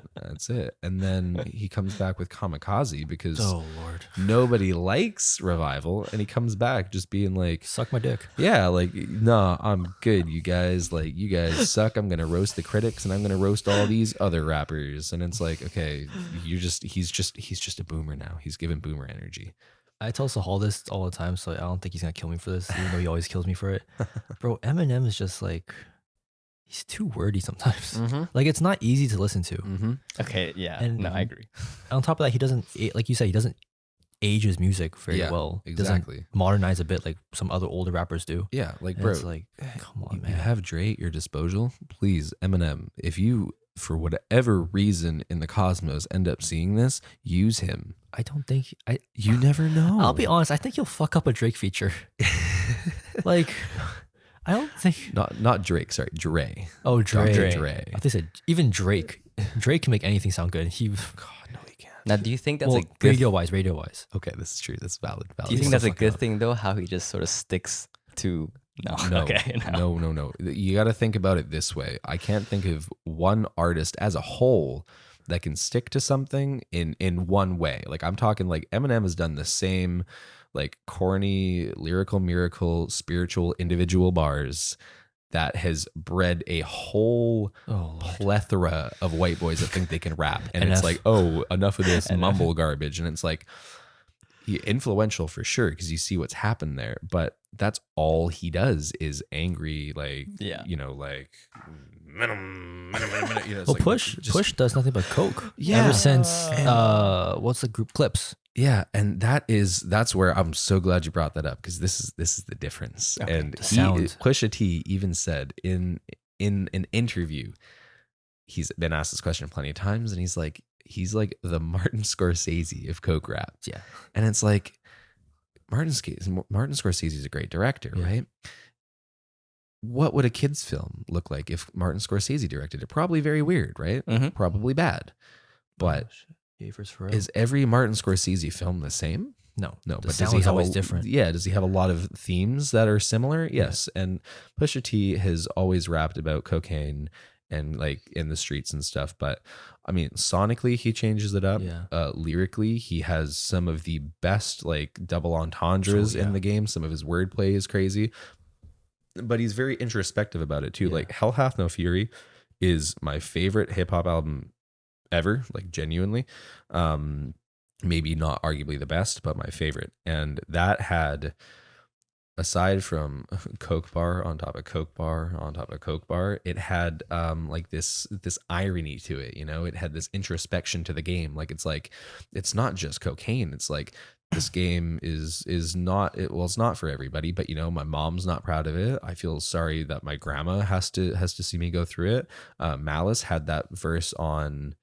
And then he comes back with Kamikaze because Oh Lord, nobody likes Revival, and he comes back just being like, suck my dick. yeah, like, nah, I'm good, you guys. Like, you guys suck. I'm gonna roast the critics, and I'm gonna roast all these other rappers. And it's like, okay, he's just a boomer now. He's giving boomer energy. I tell Sahal this all the time, so I don't think he's gonna kill me for this, even though he always kills me for it. Bro, Eminem is just like, he's too wordy sometimes. Mm-hmm. Like, it's not easy to listen to. Mm-hmm. Okay, yeah, And- no, I agree. On top of that, he doesn't, like you said, he doesn't age his music very Yeah, well. exactly. Doesn't modernize a bit like some other older rappers do. Yeah, like, And bro, it's like, come on, you man. have Dre at your disposal. Please, Eminem, if you, for whatever reason in the cosmos, end up seeing this, use him. I don't think You never know. I'll be honest. I think he'll fuck up a Drake feature. Like, I don't think. Not Drake, sorry, Dre. Oh, Dre. Dr. Dre. I think said even Drake. Drake can make anything sound good. He, God, no, he can't. Now, do you think that's well, a good? radio wise. Okay, this is true. That's valid. Do you think He's that's so a good fucking thing though? How he just sort of sticks to no. No, Okay, no. no. You got to think about it this way. I can't think of one artist as a whole that can stick to something in one way. Like, I'm talking like Eminem has done the same, like, corny, lyrical miracle, spiritual individual bars that has bred a whole Oh, Lord. plethora of white boys that think they can rap. And NF. it's like, oh, enough of this NF. mumble garbage. And it's like, influential for sure, because you see what's happened there. But that's all he does is angry, like, Yeah. you know, like, minimum, you know, it's Well, like, Push just- does nothing but coke. Yeah. Ever since what's the group Clips? Yeah, and that's where I'm so glad you brought that up, because this is the difference. Okay, And the sound. Pusha T even said in an interview, he's been asked this question plenty of times, and he's like the Martin Scorsese of coke rap. Yeah. And it's like Martin Scorsese is a great director, Yeah. right? What would a kid's film look like if Martin Scorsese directed it? Probably very weird, right? Mhm. Probably bad. But is every Martin Scorsese film the same? no. No, The but does sound he is have always different. Yeah, does he have a lot of themes that are similar? Yes. And Pusha T has always rapped about cocaine and like in the streets and stuff. But I mean, sonically, he changes it up. Yeah. Lyrically, he has some of the best like double entendres Oh, yeah. in the game. Some of his wordplay is crazy, but he's very introspective about it too. Yeah. Like Hell Hath No Fury is my favorite hip hop album ever, like genuinely. Maybe not arguably the best, but my favorite. And that had, aside from Coke bar on top of Coke bar on top of Coke bar, it had like this irony to it, you know. It had this introspection to the game. Like, it's not just cocaine. It's like, this game is not it, well, it's not for everybody, but you know, my mom's not proud of it. I feel sorry that my grandma has to see me go through it. Malice had that verse on,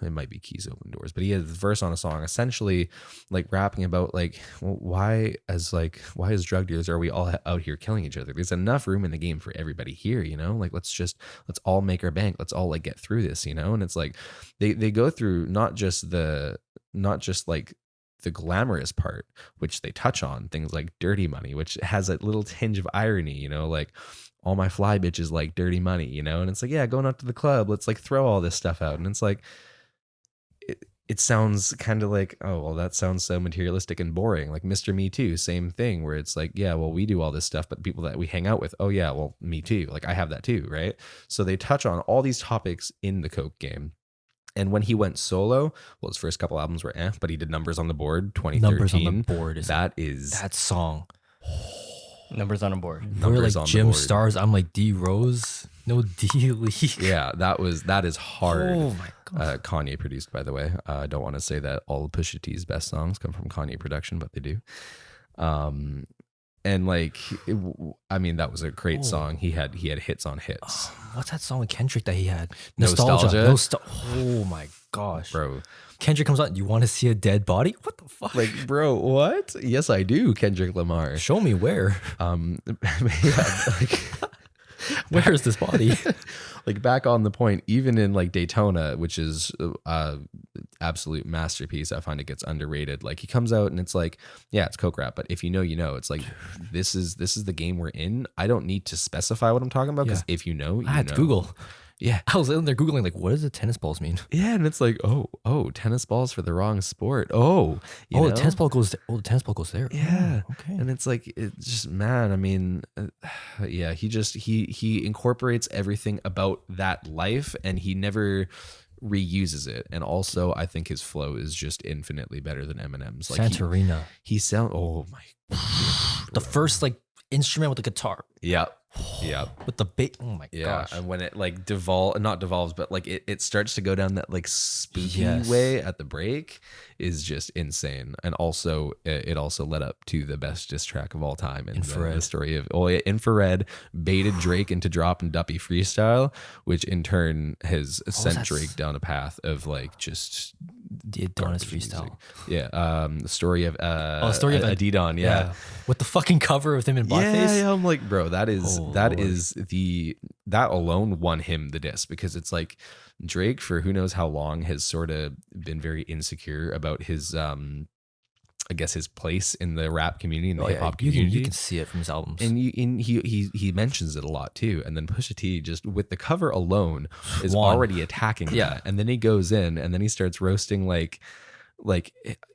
it might be Keys Open Doors, but he had the verse on a song essentially like rapping about like, well, why as drug dealers are we all out here killing each other? There's enough room in the game for everybody here, you know. Like, let's all make our bank, let's all like get through this, you know. And it's like they go through not just like the glamorous part, which they touch on, things like Dirty Money, which has a little tinge of irony, you know, like all my fly bitches like Dirty Money, you know. And it's like, yeah, going out to the club, let's like throw all this stuff out. And it's like, it sounds kind of like, oh, well, that sounds so materialistic and boring. Like Mr. Me Too, same thing, where it's like, yeah, well, we do all this stuff, but the people that we hang out with, oh yeah, well, me too. Like, I have that too, right? So they touch on all these topics in the coke game. And when he went solo, well, his first couple albums were but he did Numbers on the Board 2013. Numbers on the Board is that song. Numbers on a board. We're Numbers like on the Jim Board. Stars. I'm like D Rose. No D League. Yeah, that is hard. Oh my god. Kanye produced, by the way. I don't want to say that all of Pusha T's best songs come from Kanye production, but they do. And like, I mean, that was a great song. He had hits on hits. What's that song with Kendrick that he had? Nostalgia? Oh my gosh. Bro, Kendrick comes out. You want to see a dead body? What the fuck? like, bro, what? Yes, I do, Kendrick Lamar. Show me where. Yeah, like, Where is this body? Like back on the point, even in like Daytona, which is absolute masterpiece, I find it gets underrated. Like he comes out and it's like, yeah, it's coke rap, but if you know, you know. It's like this is the game we're in. I don't need to specify what I'm talking about because if you know, you I had know. to Google. Yeah, I was in there Googling like, what does the tennis balls mean? yeah, and it's like, oh, tennis balls for the wrong sport. Oh, you Oh, know? the tennis ball goes. The tennis ball goes there. Yeah. Oh, okay. And it's like, it's just, man, I mean, yeah, he incorporates everything about that life and he never reuses it. And also I think his flow is just infinitely better than Eminem's. Like Santorina. he sound, oh my. The first like instrument with the guitar. Yeah. Yeah. With the bass. Oh my Yeah. gosh. And when it like not devolves, but like it starts to go down that like spooky Yes. way at the break is just insane. And also it also led up to the best diss track of all time. And the story of Infrared baited Drake into dropping Duppy freestyle, which in turn has sent Drake down a path of like just the Adonis freestyle. Music. Yeah. The story of the story of Adidon. Yeah. With the fucking cover of him in blackface. Yeah, I'm like, bro, that is Lord. that alone won him the diss because it's like Drake for who knows how long has sort of been very insecure about his I guess his place in the rap community and the hip hop community. You can see it from his albums. And he mentions it a lot too. And then Pusha T just with the cover alone is already attacking that. And then he goes in and then he starts roasting like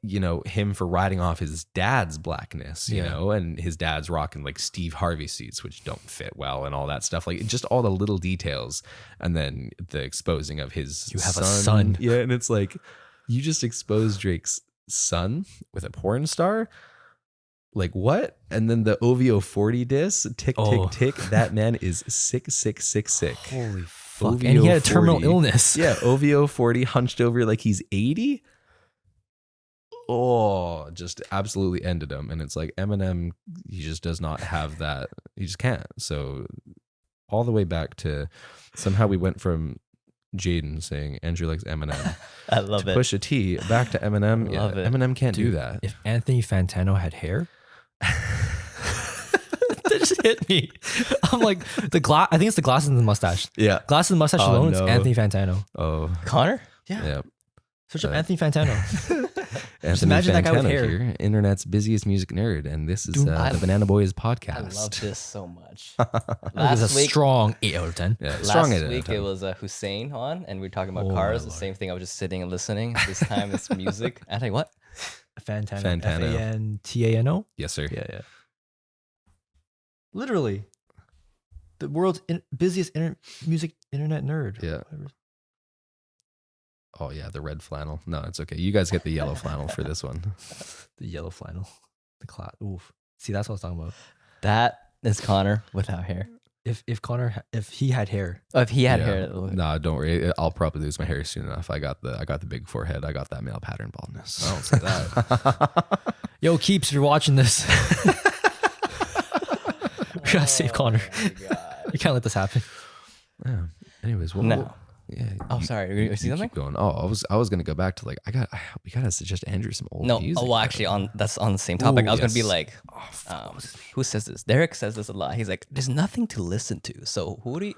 you know him for riding off his dad's blackness, you know, and his dad's rocking like Steve Harvey suits which don't fit well and all that stuff, like just all the little details. And then the exposing of his a son. Yeah, and it's like you just exposed Drake's son with a porn star, like what? And then the OVO 40 diss, tick tick, that man is sick. Holy fuck. OVO and he had a terminal 40. illness. Yeah, OVO 40 hunched over like he's 80. Oh, just absolutely ended him. And it's like Eminem, he just does not have that. He just can't. So all the way back to somehow we went from Jayden saying Andrew likes Eminem. I love it. Pusha T back to Eminem. Yeah, Love it. Eminem can't do that. If Anthony Fantano had hair, that just hit me. I'm like I think it's the glasses and the mustache. Yeah, Glasses and mustache alone. no. It's Anthony Fantano. Oh, Connor? yeah. Search up Anthony Fantano. Anthony imagine that guy with Fantano hair. here, internet's busiest music nerd, and this is Dude, the Banana Boys I podcast. love this so much. It was a Last week, strong 8 out of 10. Yeah, strong last at week it. it was Hussein on, and we were talking about Oh, cars. my The Lord. same thing. I was just sitting and listening. This time it's music. Anthony, what? Fantano. Fantano. Fantano. Yes, sir. Yeah. Literally, the world's busiest music internet nerd. Yeah. Whatever. Oh yeah, the red flannel. No, it's okay. You guys get the yellow flannel for this one. The yellow flannel. The cloud. Oof. See, that's what I was talking about. That is Connor without hair. If Connor, if he had hair, Oh, if he had Yeah. hair. No, don't worry. I'll probably lose my hair soon enough. I got the big forehead. I got that male pattern baldness. I don't say that. yo, Keeps, if you're watching this, we gotta save Connor. We can't let this happen. Yeah. Anyways, No. yeah. Oh, sorry. You see something? Keep going. Oh, I was gonna go back to like we gotta suggest Andrew some old No. music. Oh, well, actually, that's on the same topic. Ooh, I was gonna be yes. like, who says this? Derek says this a lot. He's like, there's nothing to listen to. So who do you?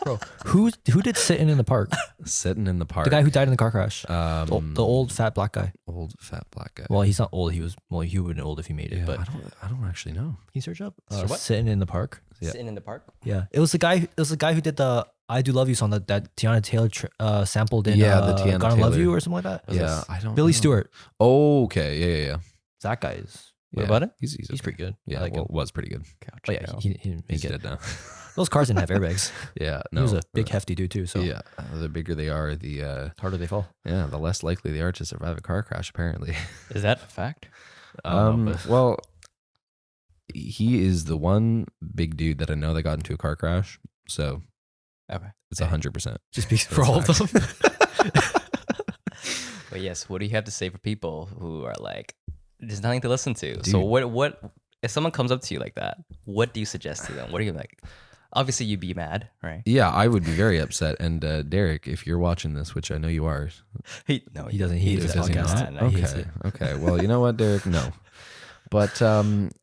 Bro, who did Sitting in the Park? Sitting in the park. The guy who died in the car crash. Um, The old fat black guy. old fat black guy. Well, he's not old. He would have been old if he made it. Yeah, But I don't actually know. can you search up What? Sitting in the Park? Yeah. Sitting in the park? Yeah, it was the guy. It was the guy who did the "I Do Love You" song that Tiana Taylor sampled in. Yeah, the Tiana "Gonna Love Taylor. You" or something like that. Was Yeah, this I don't. Billy know. Stewart. Oh, okay. Yeah. That guy is. What Yeah. about it? He's He's okay. pretty good. Yeah, I like him. was pretty good. Oh yeah, he didn't make He's it. dead now. Those cars didn't have airbags. Yeah, He no. was a big hefty dude too. So Yeah, the bigger they are, the harder they fall. the less likely they are to survive a car crash. Apparently. Is that a fact? Well, he is the one big dude that I know that got into a car crash. So Okay. it's 100%. Just speaks for all of them. But yes, what do you have to say for people who are like, there's nothing to listen to? So Dude. what if someone comes up to you like that? What do you suggest to them? What are you like? Obviously, you'd be mad, right? Yeah, I would be very upset. And Derek, if you're watching this, which I know you are, No, He doesn't. He hates this doesn't podcast. know. Nah, he hates Okay, it. okay. Well, you know what, Derek? No. But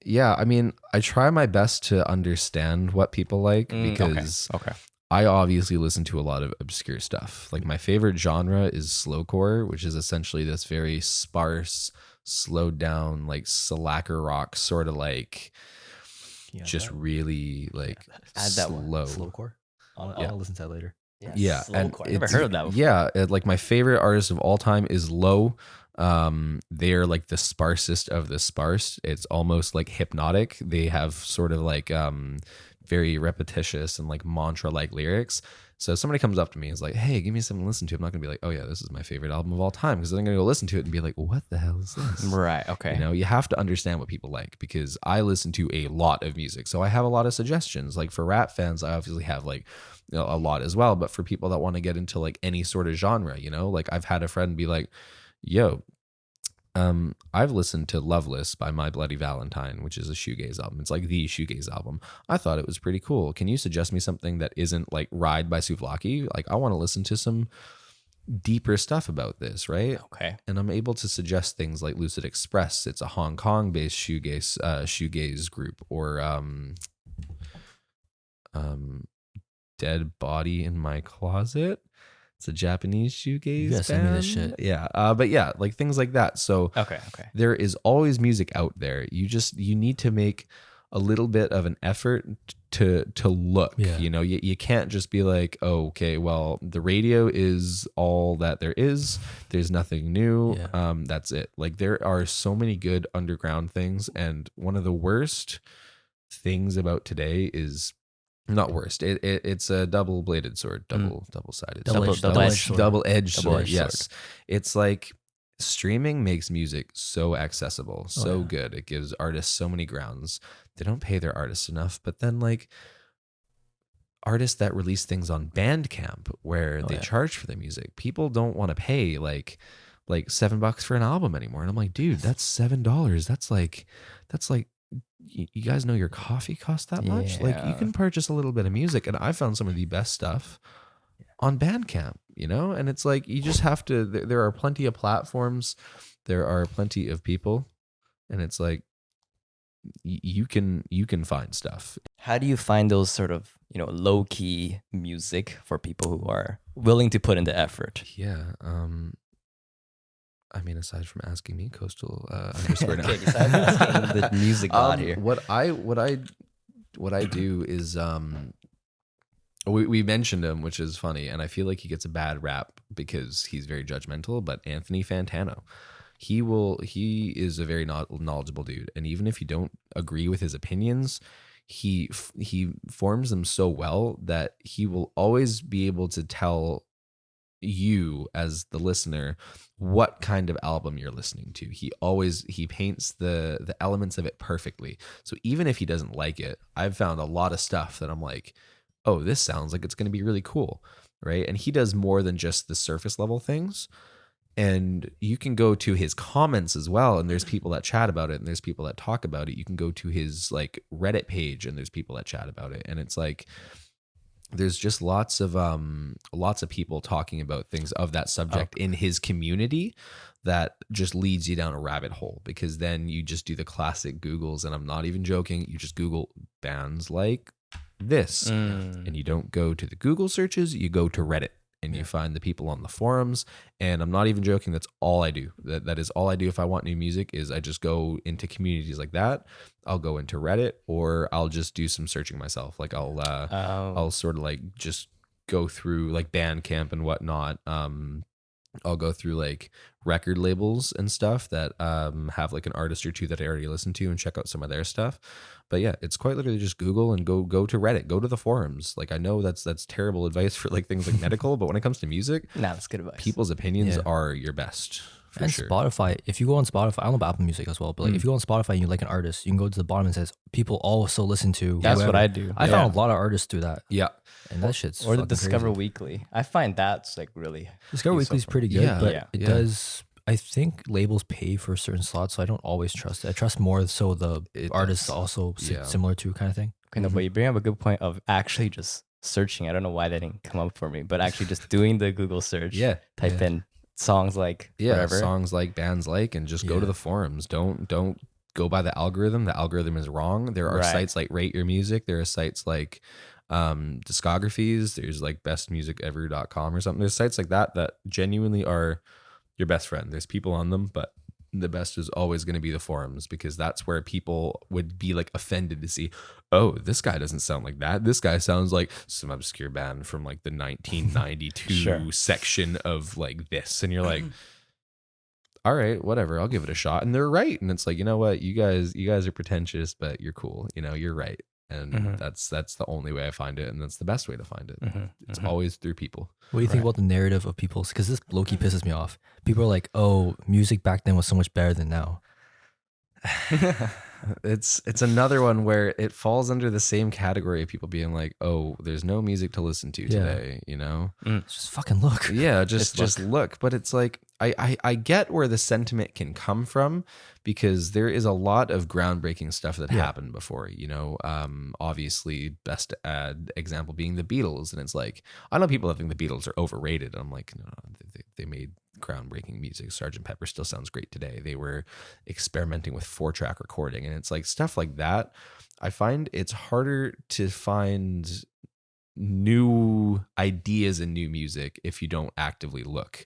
yeah, I mean, I try my best to understand what people like because Okay. I obviously listen to a lot of obscure stuff. Like my favorite genre is slowcore, which is essentially this very sparse, slowed down, like slacker rock, sort of like Yeah, just really like Add that one. slow. slowcore. I'll Yeah. listen to that later. Yeah, and Slowcore. I never heard of that before. Yeah, like my favorite artist of all time is Low. They're like the sparsest of the sparse. It's almost like hypnotic. They have sort of like very repetitious and like mantra like lyrics. So if somebody comes up to me and is like, "Hey, give me something to listen to," I'm not gonna be like, "Oh yeah, this is my favorite album of all time," because then I'm gonna go listen to it and be like, "What the hell is this?" Right. Okay. You know, you have to understand what people like because I listen to a lot of music. So I have a lot of suggestions. Like for rap fans, I obviously have like a lot as well. But for people that want to get into like any sort of genre, you know, like I've had a friend be like, yo, I've listened to Loveless by My Bloody Valentine, which is a shoegaze album. It's like the shoegaze album. I thought it was pretty cool. Can you suggest me something that isn't like Ride by Souvlaki? Like I want to listen to some deeper stuff about this, right? Okay. And I'm able to suggest things like Lucid Express. It's a Hong Kong-based shoegaze group, or Dead Body in My Closet. It's a Japanese shoegaze You gotta send me this band. shit. Yeah, but yeah, like things like that. So Okay. there is always music out there. You need to make a little bit of an effort to look. Yeah. You know, you can't just be like, oh, okay, well, the radio is all that there is. There's nothing new. Yeah. That's it. Like there are so many good underground things, and one of the worst things about today is not worst. It's a double-bladed sword, double-sided, Double-edged double-edged sword. sword. Yes, it's like streaming makes music so accessible, so yeah. good. It gives artists so many grounds. They don't pay their artists enough, but then like artists that release things on Bandcamp where they charge for their music, people don't want to pay like $7 for an album anymore. And I'm like, dude, that's $7. That's like you guys know your coffee costs that much? Like you can purchase a little bit of music, and I found some of the best stuff on Bandcamp, you know? And it's like you just have to there are plenty of platforms, there are plenty of people, and it's like you can find stuff. How do you find those sort of, low key music for people who are willing to put in the effort? Yeah. I mean, aside from asking me, Coastal underscore now. Okay, besides asking the music god here. What I do is we mentioned him, which is funny, and I feel like he gets a bad rap because he's very judgmental. But Anthony Fantano, he is a very knowledgeable dude, and even if you don't agree with his opinions, he forms them so well that he will always be able to tell you as the listener what kind of album you're listening to. He paints the elements of it perfectly. So even if he doesn't like it, I've found a lot of stuff that I'm like, oh, this sounds like it's going to be really cool, right? And he does more than just the surface level things. And you can go to his comments as well, and there's people that chat about it, and there's people that talk about it. You can go to his like Reddit page, and there's people that chat about it, and it's like there's just lots of people talking about things of that subject in his community that just leads you down a rabbit hole, because then you just do the classic Googles, and I'm not even joking. You just Google bands like this, and you don't go to the Google searches, you go to Reddit. And you find the people on the forums, and I'm not even joking. That's all I do. That is all I do if I want new music. Is I just go into communities like that. I'll go into Reddit, or I'll just do some searching myself. Like I'll sort of like just go through like Bandcamp and whatnot. I'll go through like record labels and stuff that have like an artist or two that I already listened to and check out some of their stuff. But yeah, it's quite literally just Google and go to Reddit, go to the forums. Like I know that's terrible advice for like things like medical, but when it comes to music, that's good advice. People's opinions are your best. For and sure. Spotify, if you go on Spotify, I don't know about Apple Music as well, but like if you go on Spotify and you like an artist, you can go to the bottom and it says people also listen to. That's whoever. what I do. I found a lot of artists do that. Yeah. And that shit's or the fucking Discover crazy. Weekly. I find that's like really Discover Weekly's pretty good, Yeah. but it does. I think labels pay for certain slots, so I don't always trust it. I trust more so the artists also similar to kind of thing. Okay, no, but you bring up a good point of actually just searching. I don't know why that didn't come up for me, but actually just doing the Google search. Type in songs like whatever. Songs like, bands like, and just go to the forums. Don't go by the algorithm is wrong. There are Right. sites like Rate Your Music. There are sites like discographies. There's like bestmusicever.com or something. There's sites like that genuinely are your best friend. There's people on them, but the best is always going to be the forums, because that's where people would be like offended to see, oh, this guy doesn't sound like that. This guy sounds like some obscure band from like the 1992 Sure. section of like this. And you're like, all right, whatever, I'll give it a shot. And they're right. And it's like, you know what, you guys are pretentious, but you're cool. You know, you're right. And that's the only way I find it, and that's the best way to find it. It's always through people. What do you think about the narrative of people? Because this low-key pisses me off. People are like, oh, music back then was so much better than now. It's another one where it falls under the same category of people being like, oh, there's no music to listen to today, you know? Just fucking look. Yeah, just look. But it's like, I get where the sentiment can come from, because there is a lot of groundbreaking stuff that happened before, you know. Obviously, best example being the Beatles. And it's like, I know people that think the Beatles are overrated. And I'm like, no, they made groundbreaking music. Sgt. Pepper still sounds great today. They were experimenting with 4-track recording, and it's like stuff like that. I find it's harder to find new ideas in new music if you don't actively look,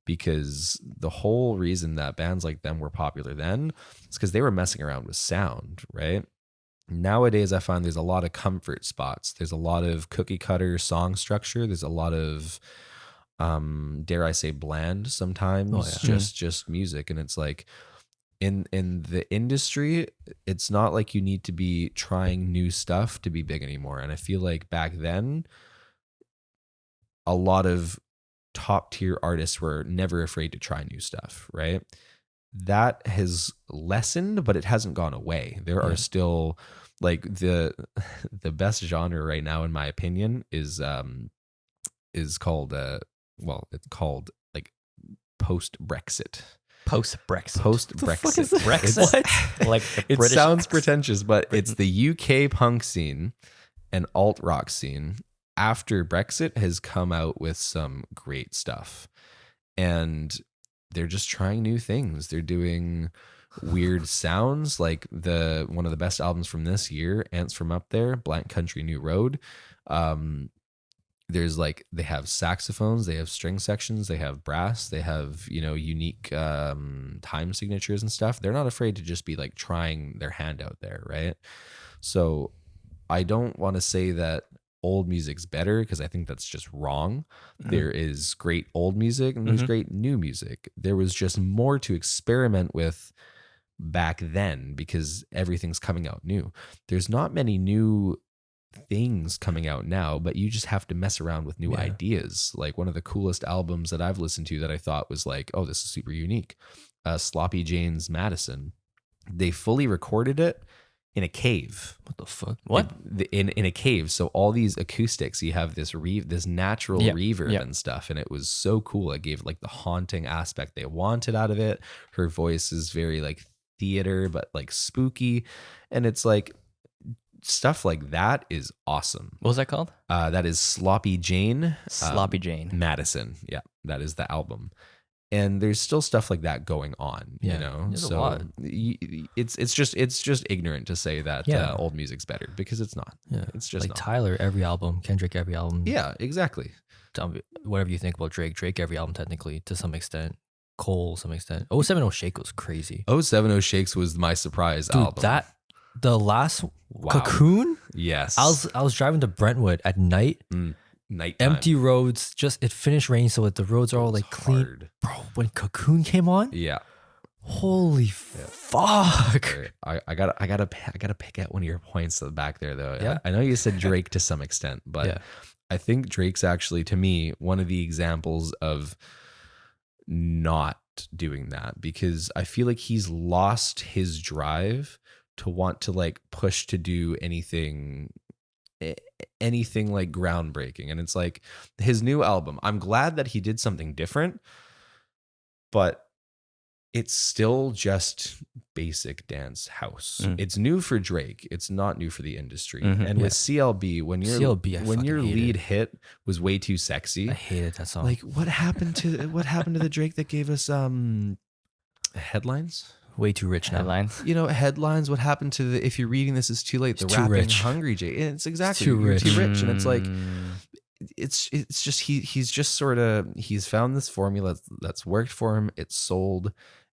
because the whole reason that bands like them were popular then is because they were messing around with sound, right? Nowadays I find there's a lot of comfort spots. There's a lot of cookie cutter song structure. There's a lot of dare I say bland sometimes, just music. And it's like, in the industry, it's not like you need to be trying new stuff to be big anymore. And I feel like back then, a lot of top tier artists were never afraid to try new stuff, right? That has lessened, but it hasn't gone away. There are still like the best genre right now, in my opinion, is called it's called like post-Brexit. Post-Brexit. Brexit? Like the It British sounds pretentious, but it's the UK punk scene and alt rock scene after Brexit has come out with some great stuff. And they're just trying new things. They're doing weird sounds, like one of the best albums from this year, Ants From Up There, Blank Country New Road. There's like, they have saxophones, they have string sections, they have brass, they have, you know, unique time signatures and stuff. They're not afraid to just be like trying their hand out there, right? So I don't want to say that old music's better, because I think that's just wrong. There is great old music and there's great new music. There was just more to experiment with back then, because everything's coming out new. There's not many new things coming out now, but you just have to mess around with new ideas. Like one of the coolest albums that I've listened to that I thought was like, oh, this is super unique, Sloppy Jane's Madison. They fully recorded it in a cave. What the fuck? What? In a cave. So all these acoustics, you have this natural reverb and stuff, and it was so cool. It gave like the haunting aspect they wanted out of it. Her voice is very like theater, but like spooky, and it's like, stuff like that is awesome. What was that called? That is Sloppy Jane. Sloppy Jane. Madison. Yeah, that is the album. And there's still stuff like that going on, you know? There's a So lot. it's just ignorant to see that old music's better, because it's not. Yeah. It's just like not. Tyler, every album, Kendrick, every album. Yeah, exactly. Whatever you think about Drake, every album technically to some extent. Cole, some extent. 070 Shake was crazy. 070 Shakes was my surprise album. The last Wow. Cocoon. Yes. I was driving to Brentwood at night. Nighttime. Empty roads. Just it finished raining, so the roads are all like clean. Hard. Bro, when Cocoon came on, Yeah. holy fuck! I gotta pick at one of your points back there though. Yeah. I know you said Drake to some extent, but I think Drake's actually, to me, one of the examples of not doing that, because I feel like he's lost his drive to want to like push to do anything like groundbreaking. And it's like his new album, I'm glad that he did something different, but it's still just basic dance house. It's new for Drake. It's not new for the industry. And with CLB, when your lead hit was Way Too Sexy, I hated that song. like what happened to the Drake that gave us headlines? Way too rich now. Headlines. You know, headlines. What happened to the? If you're reading this, is too late. The It's too rapping rich. hungry Jay. It's exactly too you're rich. too rich, and it's like Mm. it's just he's just sort of he's found this formula that's worked for him. It's sold,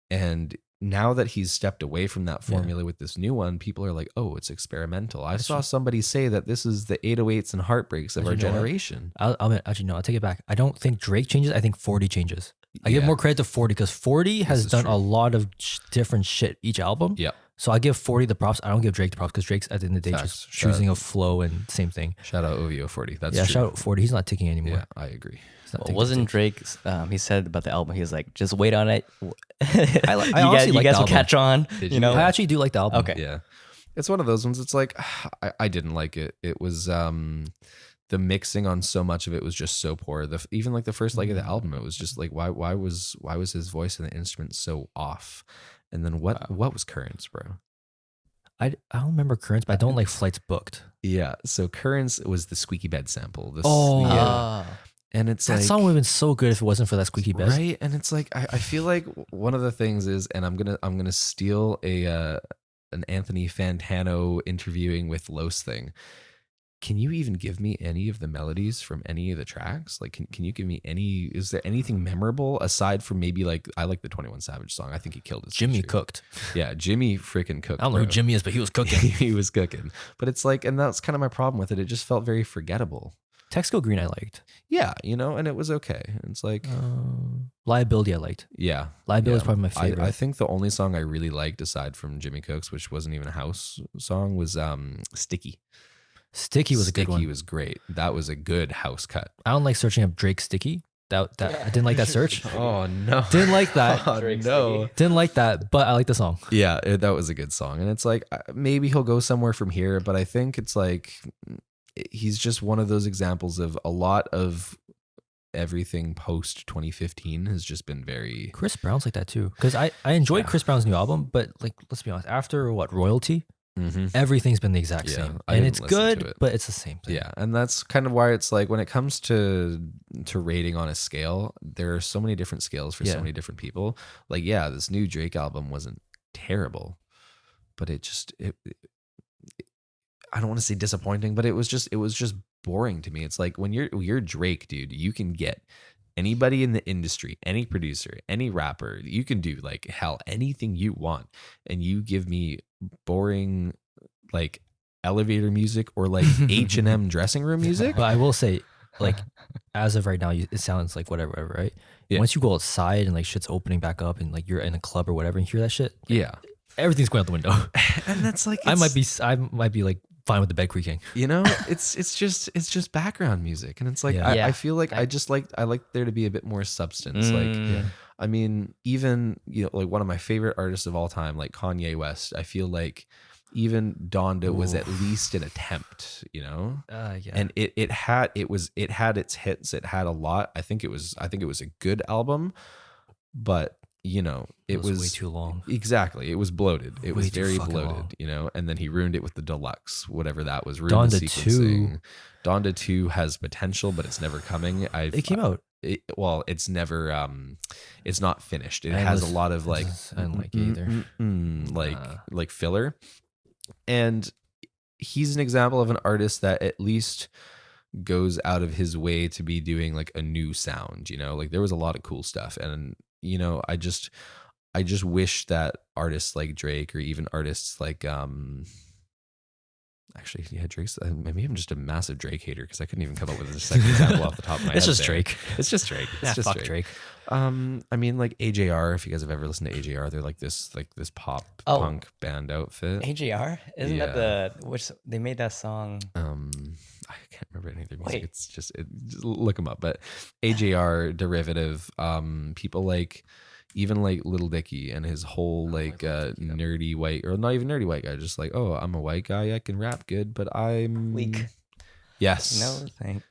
and now that he's stepped away from that formula with this new one, people are like, oh, it's experimental. I saw somebody say that this is the 808s and heartbreaks of our You know what? generation. Actually, no, I'll take it back. I don't think Drake changes. I think 40 changes. I give Yeah. more credit to 40 because 40 has is done true. a lot of different shit each album. Yeah. So I give 40 the props. I don't give Drake the props because Drake's at the end of the day Facts. just Shout choosing out. a flow and same thing. Shout out OVO 40. That's yeah, true. shout out 40. He's not ticking anymore. Yeah, I agree. He's not Well, ticking, wasn't ticking. Drake? He said about the album. He was like, "Just wait on it. I you honestly guys, you like guys the will album. catch on." Did You you? know. I actually do like the album. Okay. Yeah. It's one of those ones. It's like I didn't like it. It was the mixing on so much of it was just so poor. Even like the first leg of the album, it was just like why was his voice and the instrument so off? And then what was Currents, bro? I don't remember Currents, but I don't like Flights Booked. Yeah. So Currents was the squeaky bed sample. Oh. yeah. Ah. And it's That like song would have been so good if it wasn't for that squeaky bed. right. And it's like I feel like one of the things is, and I'm gonna steal an Anthony Fantano interviewing with Los thing. Can you even give me any of the melodies from any of the tracks? Like, can you give me any? Is there anything memorable aside from maybe like I like the 21 Savage song. I think he killed his Jimmy feature. cooked. Yeah, Jimmy freaking cooked. I don't know who bro. Jimmy is, but he was cooking. he was cooking. But it's like, and that's kind of my problem with it. It just felt very forgettable. Text Go Green I liked. Yeah, and it was okay. It's like, Liability I liked. yeah, Liability is yeah. probably my favorite. I think the only song I really liked aside from Jimmy Cook's, which wasn't even a house song, was Sticky. Sticky was a good one. Sticky was great. That was a good house cut. I don't like searching up Drake Sticky. That I didn't like that search. Oh no. Didn't like that. Oh, no. Didn't like that, but I like the song. Yeah, that was a good song. And it's like maybe he'll go somewhere from here, but I think it's like he's just one of those examples of a lot of everything post 2015 has just been very Chris Brown's like that too. Because I enjoyed Yeah. Chris Brown's new album, but like let's be honest, after what Royalty, Mhm. everything's been the exact Yeah, same, I and didn't it's listen to good, it. but it's the same thing. Yeah, and that's kind of why it's like when it comes to rating on a scale, there are so many different scales for so Yeah. many different people. Like, yeah, this new Drake album wasn't terrible, but it I don't want to say disappointing, but it was just boring to me. It's like when you're Drake, dude, you can get anybody in the industry, any producer, any rapper, you can do like hell anything you want, and you give me boring like elevator music or like H&M dressing room music. But I will say, like, as of right now, it sounds like whatever, right? Yeah. Once you go outside and like shit's opening back up, and like you're in a club or whatever, and you hear that shit, Yeah, everything's going out the window. and that's like I might be like fine with the bed creaking. it's just background music, and it's like Yeah. Yeah. I feel like I like there to be a bit more substance. Like, Mm. I mean, even like one of my favorite artists of all time, like Kanye West, I feel like even Donda was at least an attempt, Yeah. and it had its hits. It had a lot. I think it was a good album, but it was way too long. Exactly. It was bloated. It Way was too very fucking bloated, and then he ruined it with the deluxe, whatever that was. Donda Ruined the 2. sequencing. Donda 2 has potential, but it's never coming. It came out. It's never it's not finished. It I has a listen- lot of like I didn't like it either. like filler. And he's an example of an artist that at least goes out of his way to be doing like a new sound, like there was a lot of cool stuff. And I just wish that artists like Drake, or even artists like actually, yeah, Drake's. Maybe I'm just a massive Drake hater because I couldn't even come up with a second example off the top of my head. It's just there. Drake. It's just Drake. It's Yeah, just fuck Drake. I mean, like AJR. If you guys have ever listened to AJR, they're like this pop Oh. punk band outfit. AJR? Isn't that which they made that song? I can't remember any of their music. Wait. It's just look them up. But AJR derivative. People like. Even like Little Dicky and his whole like nerdy white, or not even nerdy white guy, just like, oh, I'm a white guy, I can rap good, but I'm Weak. Yes. No, thank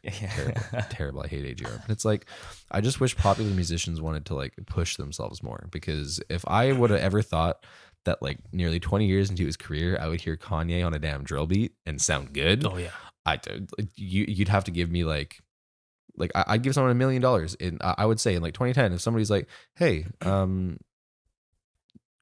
Terrible. I hate AGR. But it's like, I just wish popular musicians wanted to like push themselves more, because if I would have ever thought that like nearly 20 years into his career, I would hear Kanye on a damn drill beat and sound good. Oh yeah. You'd have to give me like I'd give someone $1 million. And I would say in like 2010, if somebody's like, hey,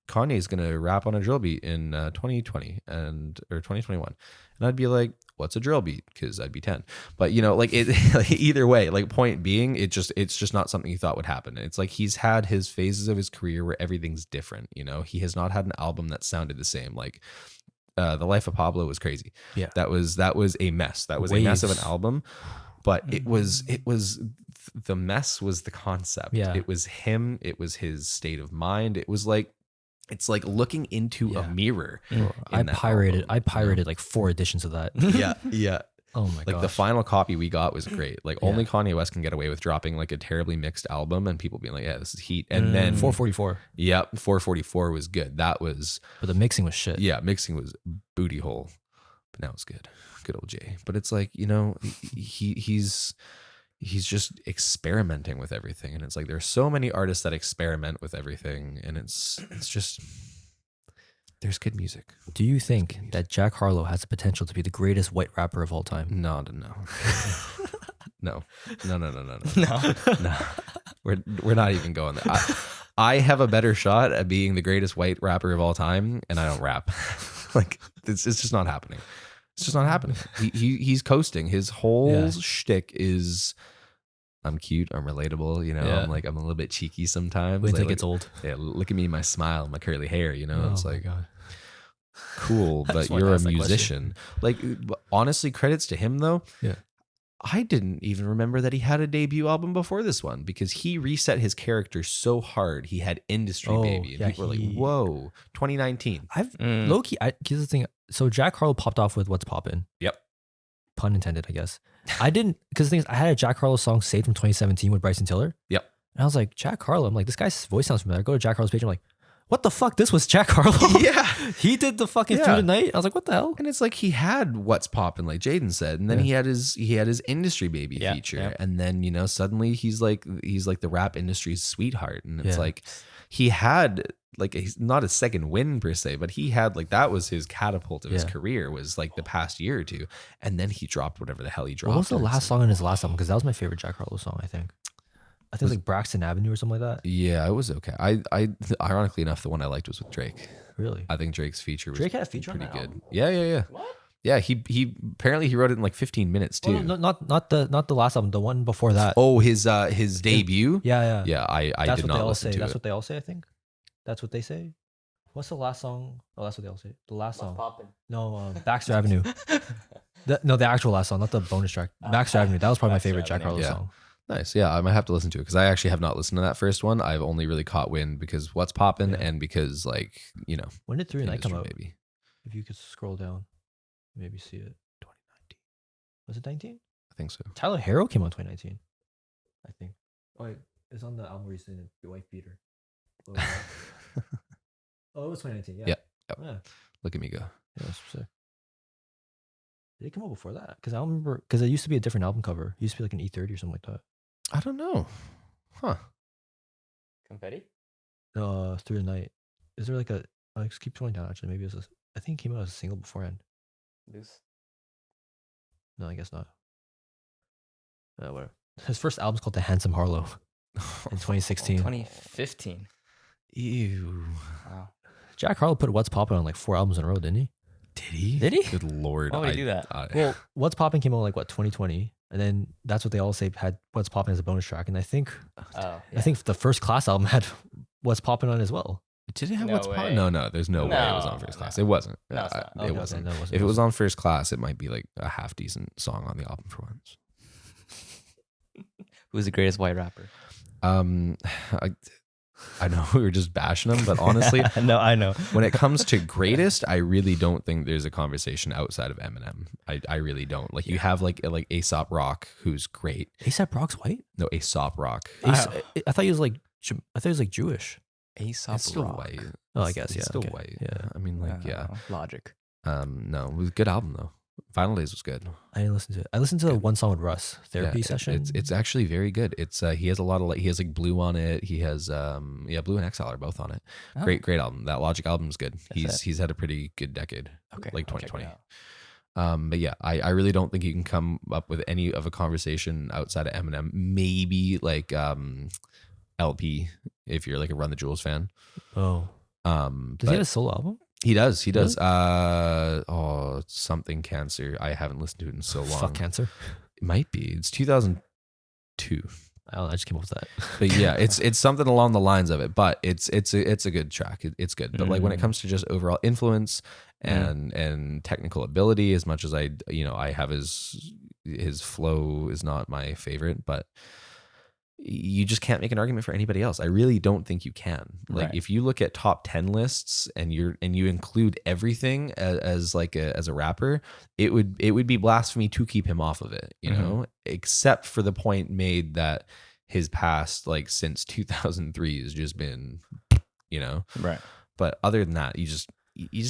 Kanye's gonna rap on a drill beat in 2020 or 2021, and I'd be like, what's a drill beat? Because I'd be 10. But like it, like, either way, like point being, it's just not something you thought would happen. It's like he's had his phases of his career where everything's different. He has not had an album that sounded the same. Like The Life of Pablo was crazy. Yeah. That was a mess. That was a mess of an album. But it was the mess was the concept. Yeah. It was him. It was his state of mind. It was like, it's like looking into a mirror. I pirated like 4 editions of that. Yeah. Oh my god. Like the final copy we got was great. Like only Kanye West can get away with dropping like a terribly mixed album and people being like, yeah, this is heat. And then 444. Yep, 444 was good. That was, but the mixing was shit. yeah, mixing was booty hole. But now it's good. Good old Jay. But it's like, he's just experimenting with everything, and it's like there's so many artists that experiment with everything, and it's just, there's good music. Do you think that Jack Harlow has the potential to be the greatest white rapper of all time? No. No. We're not even going there. I have a better shot at being the greatest white rapper of all time, and I don't rap. Like it's just not happening. It's just not happening. He's coasting. His whole shtick is, I'm cute, I'm relatable, I'm a little bit cheeky sometimes. Wait until it gets old. Yeah, look at me, my smile, my curly hair, it's like, God. Cool, but you're a musician. Like, honestly, credits to him though. Yeah. I didn't even remember that he had a debut album before this one, because he reset his character so hard. He had Industry Baby, and people were like, whoa, 2019. I've low-key, here's the thing. So Jack Harlow popped off with What's Poppin'. Yep. Pun intended, I guess. I didn't, because the thing is, I had a Jack Harlow song saved from 2017 with Bryson Tiller. Yep. And I was like, Jack Harlow. I'm like, this guy's voice sounds familiar. I go to Jack Harlow's page. I'm like, what the fuck? This was Jack Harlow. Yeah. He did the fucking Through the Night. I was like, what the hell? And it's like he had What's Poppin', like Jayden said, and then he had his Industry Baby feature, and then suddenly he's like the rap industry's sweetheart, and it's like he had like not a second win per se, but he had like, that was his catapult of his career, was like the past year or two, and then he dropped whatever the hell he dropped. What was the last song in his last album? Because that was my favorite Jack Harlow song, I think. I think it was like Braxton Avenue or something like that. Yeah, it was okay. I ironically enough, the one I liked was with Drake. Really? I think Drake's feature was Drake had a feature pretty on that good. album? Yeah. What? Yeah, he apparently he wrote it in like 15 minutes too. Oh, no, not the last album, the one before that. Oh, his debut. Yeah. Yeah, I That's did what they not all listen say. to That's it. what they all say, I think. That's what they say. What's the last song? Oh, that's what they all say. The last song. No, Baxter Avenue. The actual last song, not the bonus track. Baxter Avenue. That was probably my favorite Jack Harlow song. Nice. Yeah, I might have to listen to it, because I actually have not listened to that first one. I've only really caught wind because What's Poppin', and because like, When did Through the Night come out? Baby. If you could scroll down, maybe see it. 2019. Was it 19? I think so. Tyler Harrow came out in 2019. I think. Oh, wait. It's on the album where he's in the white beater. Oh, it was 2019. Yeah. Yep. Yeah. Look at me go. Yeah, that's sick. Did it come out before that? Because I don't remember. Because it used to be a different album cover. It used to be like an E30 or something like that. I don't know. Huh. Confetti? Through the Night. Is there like a? I just keep scrolling down. Actually, maybe it's. I think it came out as a single beforehand. Loose. No, I guess not. Whatever. His first album's called The Handsome Harlow in 2016. 2015. Ew. Wow. Jack Harlow put What's Poppin' on like 4 albums in a row, didn't he? Did he? Did he? Good lord. Why would he do that? Well, What's Poppin' came out like 2020, and then that's what they all say had What's Poppin' as a bonus track, and I think the First Class album had What's Poppin' on as well. Did it have No What's way. Poppin'? No, there's no way it was on First Class. It wasn't. No, it's not. It Okay, wasn't. no, it wasn't. If it was on First Class, it might be like a half decent song on the album for once. Who's the greatest white rapper? I know we were just bashing him, but honestly, No, I know. when it comes to greatest, I really don't think there's a conversation outside of Eminem. I really don't. Like you have like Aesop Rock, who's great. A$AP Rock's white? No, Aesop Rock. I thought he was like Jewish. Aesop It's still Rock. white. Oh, I guess, It's yeah, still okay. white. Yeah. I mean, like, yeah. Logic. No, it was a good album though. Final Days was good. I didn't listen to it. I listened to one song with Russ, Therapy Yeah, Session. It's actually very good. It's he has a lot of he has like Blue on it. He has Blue and Exile are both on it. Oh. Great album. That Logic album's good. That's He's had a pretty good decade. Okay, like I'll check it 2020. out. But yeah, I really don't think you can come up with any of a conversation outside of Eminem. Maybe like LP if you're like a Run the Jewels fan. Oh, Does he have a solo album? He does. He Really? does. Something Cancer. I haven't listened to it in so long. Fuck Cancer. It might be. It's 2002. I don't know. I just came up with that. But yeah, it's something along the lines of it. But it's a good track. It's good. But like when it comes to just overall influence and technical ability, as much as I have his flow is not my favorite, but you just can't make an argument for anybody else. I really don't think you can. Like Right. if you look at top 10 lists and you include everything as a rapper, it would be blasphemy to keep him off of it, you know, except for the point made that his past, like since 2003, has just been, you know, Right. but other than that, you just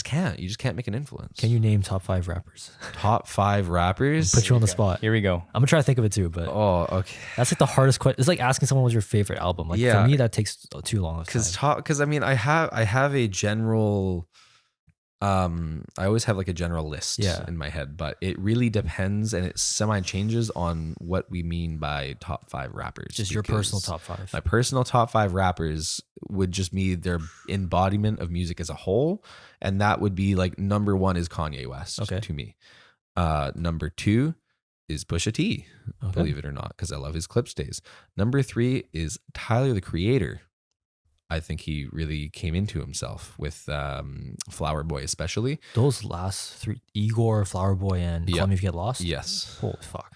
can't make an influence. Can you name top 5 rappers? Top 5 rappers? Put you on the spot. Here we go. I'm gonna try to think of it too, but Oh, okay. that's like the hardest question. It's like asking someone what's your favorite album. Like Yeah. for me, that takes too long. of Because time. I mean, I have a general. I always have like a general list in my head, but it really depends, and it semi changes on what we mean by top 5 rappers. Just your personal because top 5. My personal top 5 rappers would just be their embodiment of music as a whole, and that would be like number 1 is Kanye West to me. Number 2 is Pusha T, believe it or not, because I love his clip stays. Number 3 is Tyler the Creator. I think he really came into himself with Flower Boy, especially. Those last 3, Igor, Flower Boy, and Call Me If You Get Lost. Yes. Holy fuck.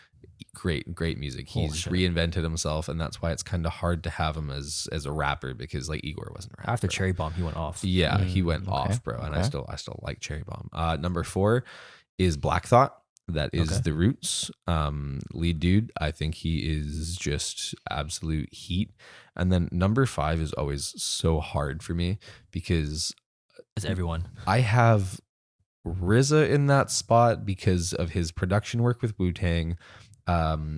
Great music. Holy He's shit. reinvented himself, and that's why it's kind of hard to have him as a rapper, because like Igor wasn't a rapper. After Cherry Bomb, he went off. Yeah, he went off, bro. And I still like Cherry Bomb. Number 4 is Black Thought. That is The Roots. Lead dude. I think he is just absolute heat. And then number 5 is always so hard for me because It's everyone. I have RZA in that spot because of his production work with Wu-Tang,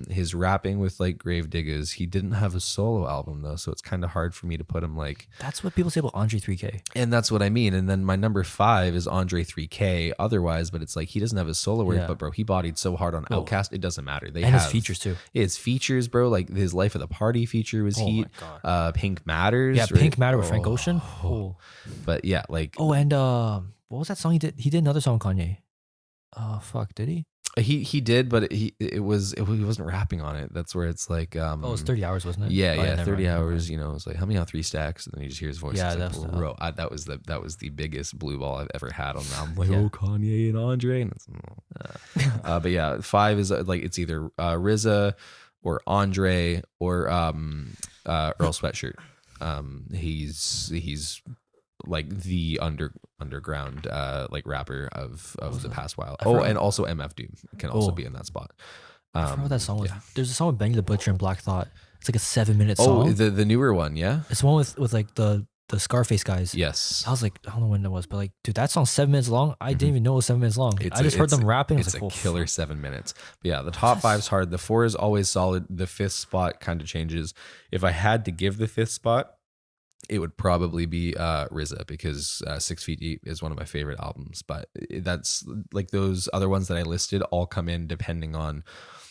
his rapping with like Grave Diggers. He didn't have a solo album though, so it's kind of hard for me to put him like. That's what people say about Andre 3K. And that's what I mean. And then my number 5 is Andre 3K. Otherwise, but it's like he doesn't have his solo work. Yeah. But bro, he bodied so hard on Outkast, it doesn't matter. They And have his features too. His features, bro. Like his Life of the Party feature was Oh heat. my God. Pink Matters. Yeah, right? Pink Matter with Frank Ocean. Oh. But yeah, like And what was that song he did? He did another song with Kanye. Fuck, did he? he did, but he wasn't rapping on it. That's where it's like It was 30 hours, wasn't it? Yeah, Oh, yeah, never 30 mind, never hours. mind. You know, it's like, help me out 3 stacks, and then you just hear his voice. Yeah, It's that's like, bro, that was the biggest blue ball I've ever had on that. I'm like, Yeah. oh, Kanye and Andre, and it's, but yeah, 5 is like it's either RZA or Andre or Earl Sweatshirt. He's like the underground like rapper of the past while. forgot. And also MF Doom can also be in that spot. I forgot what that song was. yeah. There's a song with Benny the Butcher and Black Thought. It's like a 7-minute Oh, song. the newer one, yeah. It's the one with like the Scarface guys. Yes. I was like, I don't know when it was, but like, dude, that song's 7 minutes long. I didn't even know it was 7 minutes long. I just heard them rapping. I was It's like, a oh, killer 7 minutes. But yeah, the top 5's hard. The 4 is always solid. The 5th spot kind of changes. If I had to give the 5th spot, it would probably be RZA, because 6 Feet Deep is one of my favorite albums. But that's like those other ones that I listed all come in depending on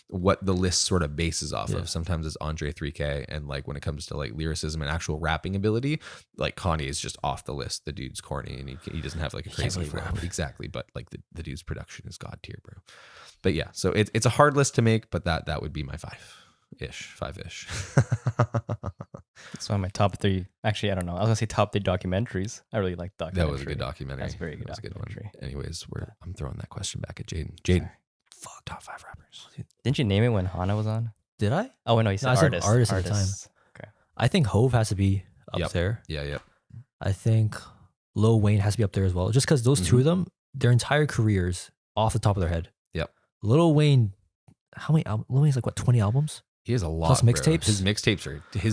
what the list sort of bases off of. Sometimes it's Andre 3K, and like when it comes to like lyricism and actual rapping ability, like Kanye is just off the list. The dude's corny and he doesn't have like a crazy really flow. rap. Exactly, but like the dude's production is god tier, bro. But yeah, so it's a hard list to make, but that would be my 5-ish. It's one of my top 3. Actually, I don't know. I was gonna say top 3 documentaries. I really like documentaries. That was a good documentary. That's a very good That was a good one. documentary. Anyways, I'm throwing that question back at Jayden. Jayden, fuck top 5 rappers. Didn't you name it when Hana was on? did I? Oh, wait, no, you said I said artist. artist at the time. Okay. I think Hove has to be up Yep. there. Yeah. I think Lil Wayne has to be up there as well. Just because those two of them, their entire careers off the top of their head. Yep. Lil Wayne, how many albums? Lil Wayne's like what, 20 albums? He has a lot. Plus bro. mixtapes? His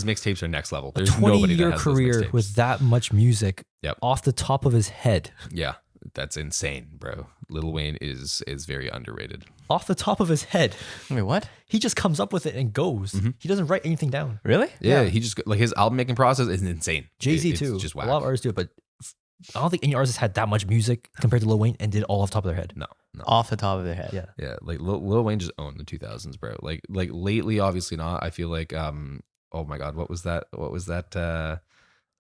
mixtapes are next level. A There's nobody that 20-year has those career mixtapes. with that much music Yep. off the top of his head. Yeah, that's insane, bro. Lil Wayne is very underrated. Off the top of his head. Wait, what? He just comes up with it and goes. He doesn't write anything down. Really? Yeah, he just like his album making process is insane. Jay-Z It's too. just A whack. lot of artists do it, but I don't think any artist had that much music compared to Lil Wayne and did it all off the top of their head. No. Off the top of their head. Yeah. Yeah, like Lil Wayne just owned the 2000s, bro. Like lately, obviously not. I feel like oh my god, what was that?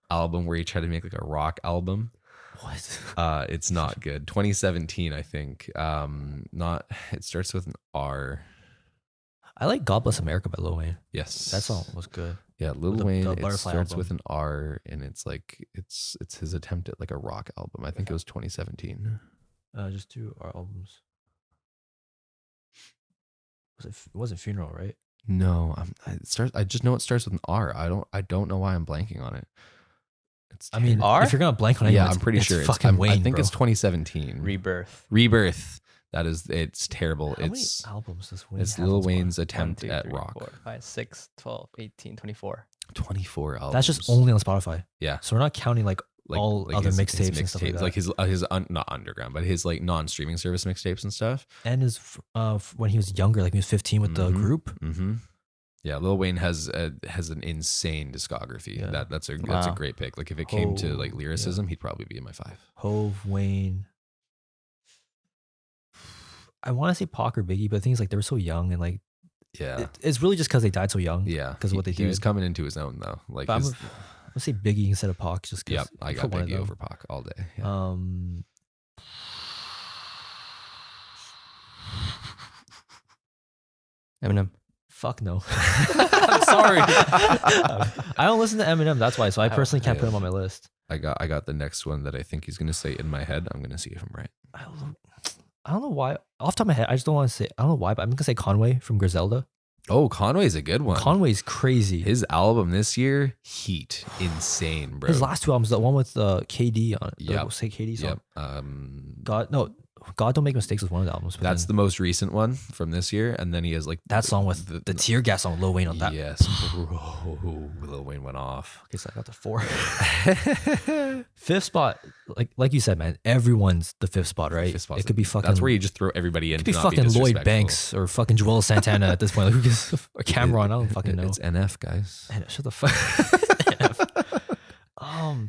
album where he tried to make like a rock album. What? It's not good. 2017, I think. Not. It starts with an R. I like God Bless America by Lil Wayne. Yes, That song was good. Yeah, Lil the Wayne. It Butterfly starts album. with an R, and it's like it's his attempt at like a rock album. I think it was 2017. Just do our albums. It wasn't Funeral, right? No, it starts. I just know it starts with an R. I don't know why I'm blanking on it. It's I mean, R? if you're gonna blank on it, yeah, I'm pretty sure it's fucking Wayne. I think bro. it's 2017. Rebirth. That is, it's terrible. How it's many albums does Wayne it's have Lil on Spotify? Wayne's 1, attempt 2, at 3, rock. 4, 5, 6, 12, 18, 24. 24 albums. That's just only on Spotify. Yeah. So we're not counting like all other his mixtapes and stuff like that. like his not underground, but his like non-streaming service mixtapes and stuff. And his when he was younger, like he was 15 with the group. Mm-hmm. Yeah, Lil Wayne has an insane discography. Yeah. That's a Wow. great pick. Like if it came to like Oh, lyricism, he'd probably be in my 5. Hove, Wayne. I want to say Pac or Biggie, but the thing is like they were so young and like Yeah. it's really just because they died so young. Yeah. 'Cause of what they He was did. coming into his own though. Like But I'm his, gonna say Biggie instead of Pac just because. yep, I got Biggie over Pac all day. Yeah. Eminem. Fuck no. I'm sorry. I don't listen to Eminem. That's why. So I personally can't put him on my list. I got the next one that I think he's gonna say in my head. I'm gonna see if I'm right. I don't know why. Off the top of my head, I just don't want to say. I don't know why, but I'm gonna say Conway from Griselda. Oh, Conway's a good one. Conway's crazy. His album this year, Heat, insane, bro. His last 2 albums, the one with KD on it. Yep. Say KD song. Yep. God Don't Make Mistakes was one of the albums. But That's then the most recent one from this year, and then he has like that song with the tear gas song, Lil Wayne on that. Yes, bro. Lil Wayne went off. Okay, so I got the 4. 5th spot, like you said, man. Everyone's the 5th spot, right? Fist It could be fucking. That's where you just throw everybody in. It could be to not fucking Lloyd disrespectful. Banks or fucking Joel Santana at this point. Like, who gets a Cameron? I don't fucking know. It's NF, guys. Man, shut the fuck.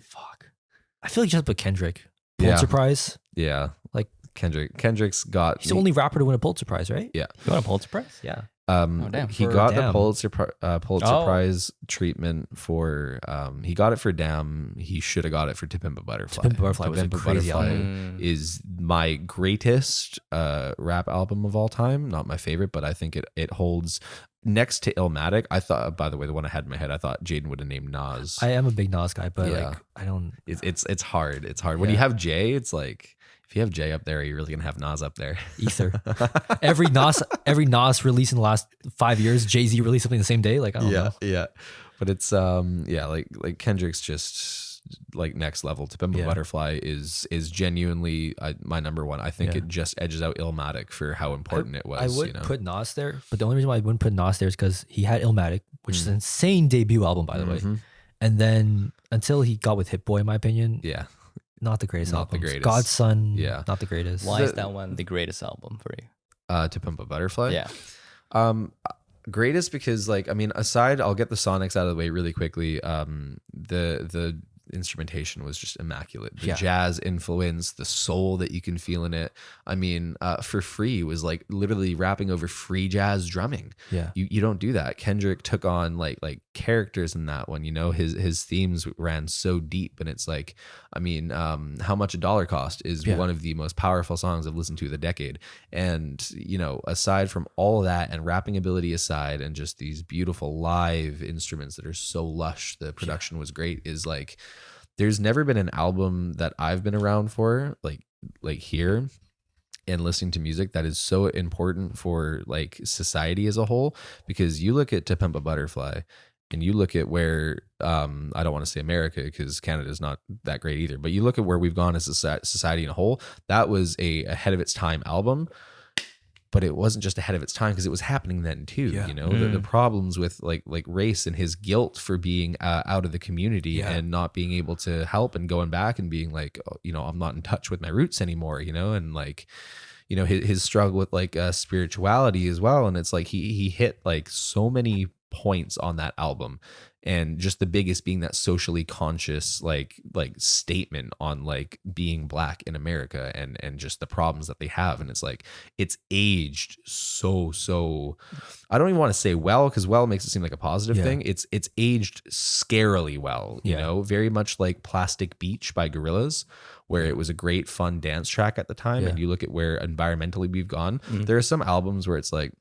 Fuck. I feel like you just put Kendrick. Pulitzer Prize. Yeah, Like Kendrick's got. he's the only rapper to win a Pulitzer Prize, right? Yeah. You want a Pulitzer Prize? Yeah. damn. He For got Damn. the Pulitzer Oh. Prize treatment for. He got it for Damn. He should have got it for To Pimp a Butterfly. To Pimp a Butterfly To was a Pimp a crazy Butterfly album. is my greatest rap album of all time. Not my favorite, but I think it holds next to Illmatic. I thought, by the way, the one I had in my head, I thought Jayden would have named Nas. I am a big Nas guy, but Yeah. like I don't. It's hard. It's hard when you Yeah. have Jay. It's like if you have Jay up there, are you really gonna have Nas up there? Ether. every Nas release in the last 5 years, Jay-Z released something the same day. Like I don't know. Yeah. But it's like Kendrick's just like next level. To Pimp a Yeah. Butterfly is genuinely my number one. I think Yeah. it just edges out Illmatic for how important it was. I would you know? put Nas there, but the only reason why I wouldn't put Nas there is because he had Illmatic, which is an insane debut album, by the way. Mhm. And then until he got with Hit Boy, in my opinion, Yeah. not the greatest Not the albums. greatest. Godson, Yeah. not the greatest. Why is that one the greatest album for you? To Pimp a Butterfly. Yeah. Greatest because like I mean aside I'll get the sonics out of the way really quickly. The instrumentation was just immaculate. The Yeah. jazz influence, the soul that you can feel in it. I mean, For Free was like literally rapping over free jazz drumming. Yeah. You don't do that. Kendrick took on like characters in that one. You know, his themes ran so deep, and it's like, I mean, How Much a Dollar Cost is Yeah. one of the most powerful songs I've listened to of the decade. And you know, aside from all of that and rapping ability aside, and just these beautiful live instruments that are so lush, the production was great. Is like, there's never been an album that I've been around for like here and listening to music that is so important for like society as a whole. Because you look at To Pimp a Butterfly and you look at where I don't want to say America because Canada's not that great either, but you look at where we've gone as a society in a whole. That was a ahead of its time album, but it wasn't just ahead of its time because it was happening then too. Yeah. You know, the problems with like race and his guilt for being out of the community Yeah. and not being able to help and going back and being like, oh, you know, I'm not in touch with my roots anymore, you know, and like, you know, his struggle with like spirituality as well. And it's like he hit like so many points on that album, and just the biggest being that socially conscious like statement on like being black in America and just the problems that they have. And it's like it's aged so I don't even want to say well, because well makes it seem like a positive thing. It's aged scarily well, you know, very much like Plastic Beach by Gorillaz, where it was a great fun dance track at the time. And you look at where environmentally we've gone, there are some albums where it's like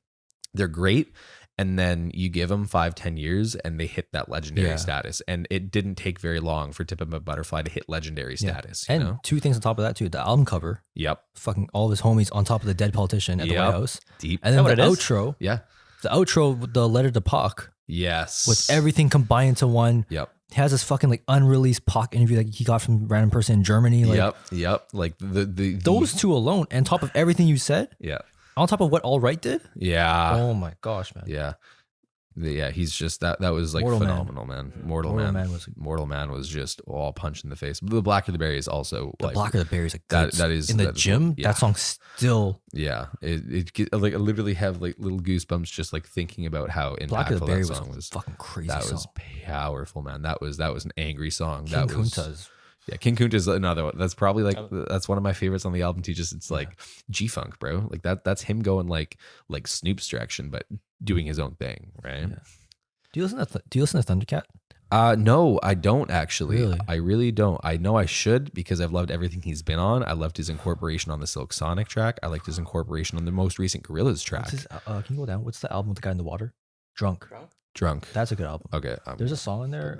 they're great, and then you give them 5-10 years and they hit that legendary status. And it didn't take very long for Tip of a Butterfly to hit legendary status. You know? Two things on top of that too. The album cover. Yep. Fucking all of his homies on top of the dead politician at the White House. Deep. And then the outro. Yeah. The outro, the letter to Pac. Yes. With everything combined into one. Yep. He has this fucking like unreleased Pac interview that he got from a random person in Germany. Like, Yep. Like those two alone, and top of everything you said. Yeah. On top of what All Right did. Yeah. Oh my gosh, man. Yeah. Yeah, he's just that was like Mortal phenomenal, man. Mortal Man was just all punch in the face. The Blacker the Berry is also the like Blacker the Berry is like that is in the gym. That song still it like I literally have like little goosebumps just like thinking about how impactful that song was. Fucking crazy. That song. was powerful, man. That was an angry song. King Kunta's. Yeah, King Kunta is another one. That's probably like that's one of my favorites on the album too. Just it's like G-Funk, bro. Like that's him going like Snoop's direction, but doing his own thing, right? Yeah. Do you listen to Thundercat? No, I don't actually. Really? I really don't. I know I should, because I've loved everything he's been on. I loved his incorporation on the Silk Sonic track. I liked his incorporation on the most recent Gorillaz track. Can you go down? What's the album with the guy in the water? Drunk. That's a good album. Okay. There's a song in there.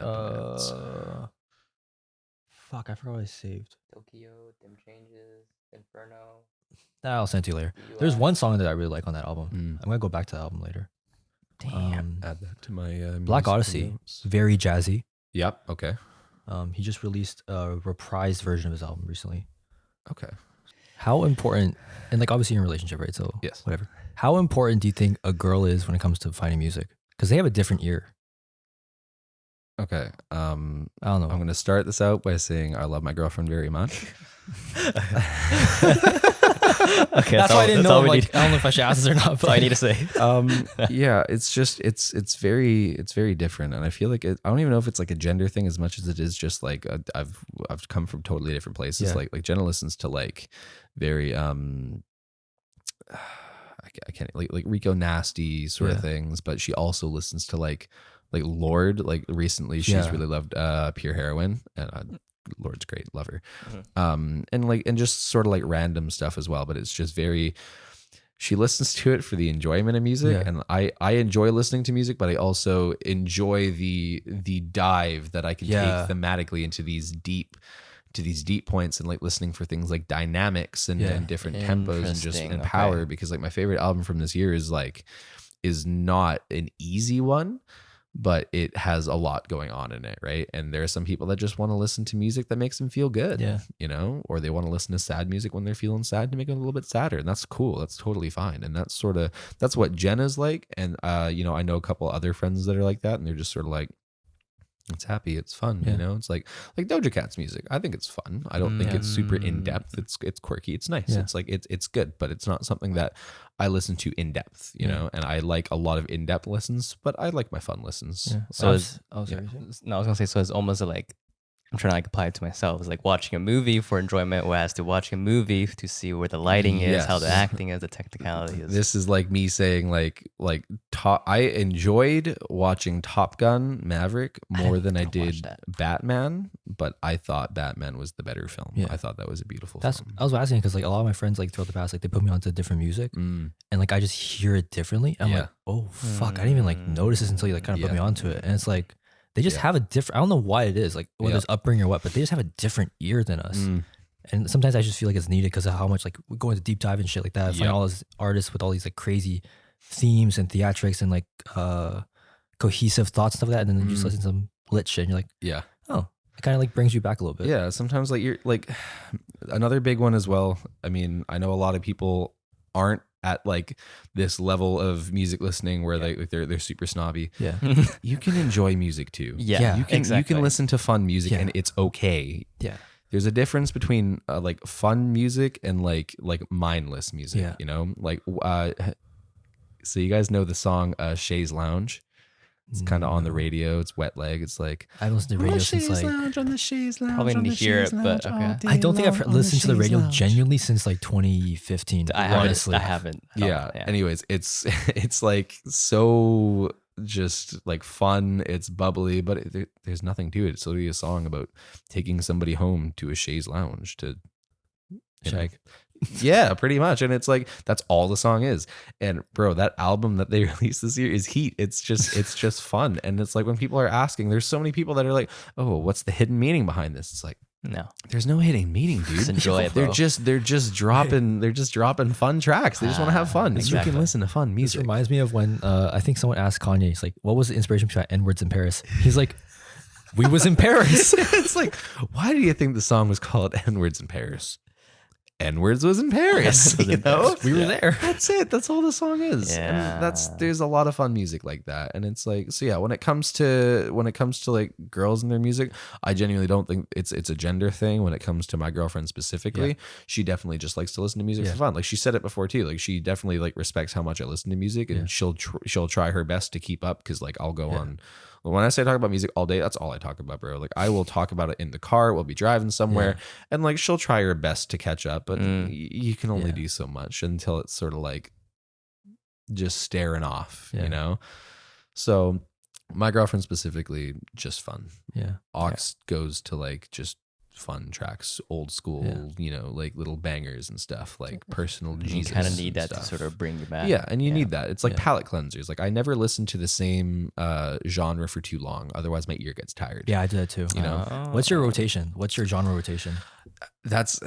Fuck, I forgot what I saved. Tokyo, Dim Changes, Inferno. I'll send it to you later. There's one song that I really like on that album. I'm gonna go back to the album later. Damn. Add that to my Black Odyssey. notes. Very jazzy. Yep. Okay. He just released a reprised version of his album recently. Okay. How important, and like obviously you're in a relationship, right? So yes, whatever. How important do you think a girl is when it comes to finding music? Because they have a different ear. Okay. I don't know. I'm going to start this out by saying I love my girlfriend very much. Okay, that's why I didn't know. Like, I don't know if I should ask this or not. That's all I need to say. Yeah, it's just it's very different, and I feel like I don't even know if it's like a gender thing as much as it is just like I've come from totally different places. Yeah. Like Jenna listens to like very I can't like Rico Nasty sort of things, but she also listens to like Lorde. Like recently, she's really loved Pure Heroin, and Lorde's great, love her. And just sort of like random stuff as well. But it's just very. She listens to it for the enjoyment of music, and I enjoy listening to music, but I also enjoy the dive that I can take thematically into these deep points, and like listening for things like dynamics and different tempos and just and power. Because like my favorite album from this year is not an easy one, but it has a lot going on in it, right? And there are some people that just want to listen to music that makes them feel good, you know, or they want to listen to sad music when they're feeling sad to make them a little bit sadder, and that's cool. That's totally fine, and that's what Jenna's like, and you know, I know a couple other friends that are like that, and they're just sort of like, it's happy, it's fun, you know. It's like Doja Cat's music. I think it's fun. I don't think it's super in depth. It's quirky. It's nice. It's like it's good, but it's not something that I listen to in depth, you know. And I like a lot of in depth listens, but I like my fun listens. Yeah. So I was gonna say, so it's almost like I'm trying to like apply it to myself. It's like watching a movie for enjoyment, whereas to watching a movie to see where the lighting is, how the acting is, the technicality is. This is like me saying I enjoyed watching Top Gun Maverick more than I did Batman, but I thought Batman was the better film. I thought that was a beautiful film. I was asking because like a lot of my friends like throughout the past, like they put me onto different music, and like I just hear it differently. I'm like, oh fuck, I didn't even like notice this until you like kind of put me onto it, and it's like. They just have a different, I don't know why it is, like whether it's upbringing or what, but they just have a different ear than us. And sometimes I just feel like it's needed because of how much like we go into deep dive and shit like that. I find all these artists with all these like crazy themes and theatrics and like cohesive thoughts and stuff like that. And then you just listen to some lit shit and you're like, oh, it kind of like brings you back a little bit. Yeah. Sometimes like you're like another big one as well. I mean, I know a lot of people aren't at like this level of music listening where they're super snobby. Yeah. You can enjoy music too. Yeah. You can listen to fun music and it's okay. Yeah. There's a difference between like fun music and like mindless music, you know? Like so you guys know the song Shay's Lounge? It's kind of on the No. radio. It's Wet Leg. It's like I haven't listened to on radio the since chaise like lounge, on the chaise lounge, Probably on need the to hear chaise it, but lounge, all okay. day I don't think I've long, on listened to the chaise radio lounge. genuinely since like 2015. Honestly, I haven't. at all, Yeah. Anyways, it's like so just like fun. It's bubbly, but there's nothing to it. It's literally a song about taking somebody home to a chaise lounge to Shag. yeah, pretty much. And it's like that's all the song is. And bro, that album that they released this year is heat. It's just fun. And it's like when people are asking, there's so many people that are like, "Oh, what's the hidden meaning behind this?" It's like, No. there's no hidden meaning, dude. Just enjoy it, They're bro. just dropping fun tracks. They just want to have fun. You Exactly. can listen to fun This music. reminds me of when I think someone asked Kanye, it's like, what was the inspiration behind N-words in Paris? He's like, we was in Paris. It's like, why do you think the song was called N-words in Paris? N-words was in Paris. Was in You know? Paris. We were there. That's it. That's all the song is. Yeah. And there's a lot of fun music like that. And it's like, so yeah, when it comes to like girls and their music, I genuinely don't think it's a gender thing. When it comes to my girlfriend specifically, she definitely just likes to listen to music for fun. Like she said it before too. Like she definitely like respects how much I listen to music, and she'll try her best to keep up. Cause like I'll go on. When I say talk about music all day, that's all I talk about, bro. Like I will talk about it in the car. We'll be driving somewhere, and like she'll try her best to catch up, but you can only do so much until it's sort of like just staring off, you know. So my girlfriend specifically, just fun. Yeah. Ox goes to like just fun tracks, old school, you know, like little bangers and stuff, like personal You Jesus. kind of need and that stuff. to sort of bring you back. Yeah, and you need that. It's like palate cleansers. Like I never listen to the same genre for too long, otherwise my ear gets tired. Yeah, I do that too. You know? What's your rotation? What's your genre rotation? That's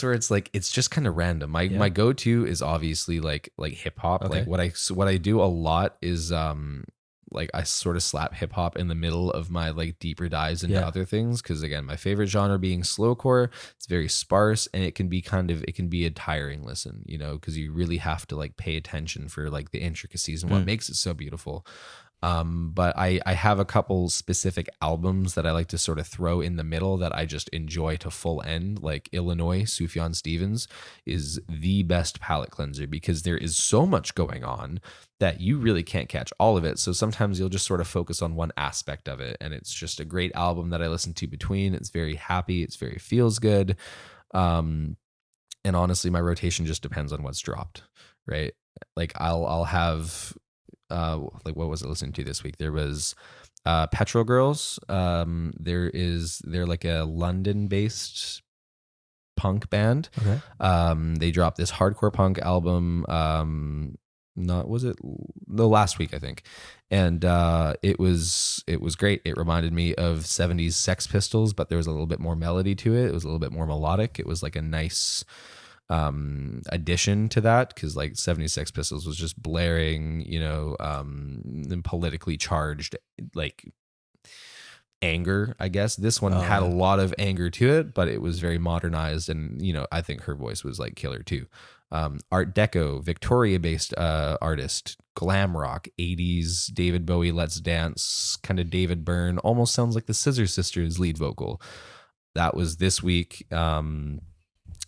where it's like it's just kind of random. My go-to is obviously like hip hop. Okay. Like what I do a lot is like I sort of slap hip hop in the middle of my like deeper dives into other things, because again, my favorite genre being slowcore. It's very sparse, and it can be a tiring listen, you know, because you really have to like pay attention for like the intricacies and what makes it so beautiful. But I have a couple specific albums that I like to sort of throw in the middle that I just enjoy to full end. Like Illinois, Sufjan Stevens is the best palate cleanser, because there is so much going on that you really can't catch all of it. So sometimes you'll just sort of focus on one aspect of it, and it's just a great album that I listen to between. It's very happy. It's very feels good. And honestly, my rotation just depends on what's dropped, right? Like I'll have like what was I listening to this week? There was Petrol Girls. They're like a London-based punk band. Okay. They dropped this hardcore punk album. Last week I think, and it was great. It reminded me of 70s Sex Pistols, but there was a little bit more melody to it. It was a little bit more melodic. It was like a nice addition to that, because like 70s Sex Pistols was just blaring, you know, and politically charged like anger, I guess. This one had a lot of anger to it, but it was very modernized, and you know, I think her voice was like killer too. Art Deco, Victoria based artist, glam rock, 80s David Bowie, Let's Dance, kind of David Byrne, almost sounds like the Scissor Sisters lead vocal. That was this week.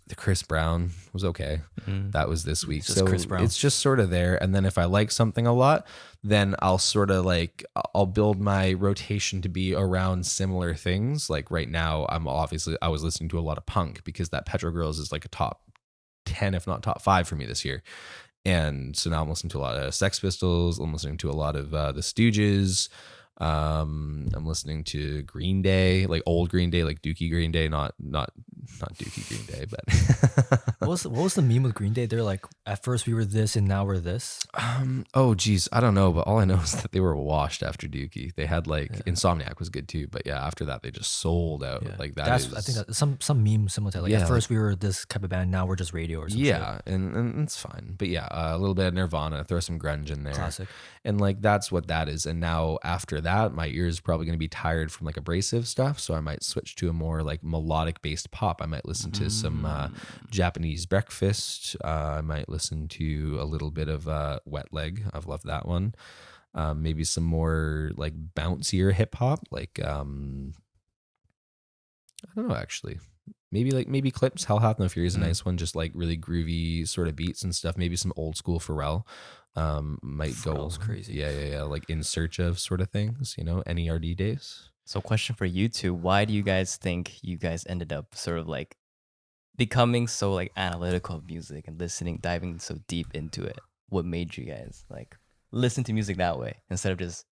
The Chris Brown was okay. That was this week. So Chris Brown. It's just sort of there. And then if I like something a lot, then I'll sort of like, I'll build my rotation to be around similar things. Like right now, I was listening to a lot of punk, because that Petro Girls is like a top 10, if not top 5 for me this year. And so now I'm listening to a lot of Sex Pistols. I'm listening to a lot of the Stooges. I'm listening to Green Day, like old Green Day, like Dookie Green Day, not Dookie Green Day, but what was the meme with Green Day? They're like, at first we were this and now we're this. Oh geez, I don't know, but all I know is that they were washed after Dookie. They had like Insomniac was good too, but yeah, after that they just sold out. Like I think that's some meme similar to that. Like at first we were this type of band, now we're just radio or something. Yeah, and it's fine. But yeah, a little bit of Nirvana, throw some grunge in there. Classic. And like that's what that is. And now after that, my ear is probably going to be tired from like abrasive stuff, so I might switch to a more like melodic based pop. I might listen to some Japanese Breakfast. I might listen to a little bit of Wet Leg. I've loved that one. Maybe some more like bouncier hip hop, like I don't know actually. maybe Clips. Hell Hath No Fury is a nice one. Just like really groovy sort of beats and stuff. Maybe some old school Pharrell. Might Pharrell's go crazy. Yeah. Like In Search Of sort of things. NERD days. So, question for you two: why do you guys think you guys ended up sort of like becoming so like analytical of music and diving so deep into it? What made you guys like listen to music that way instead of just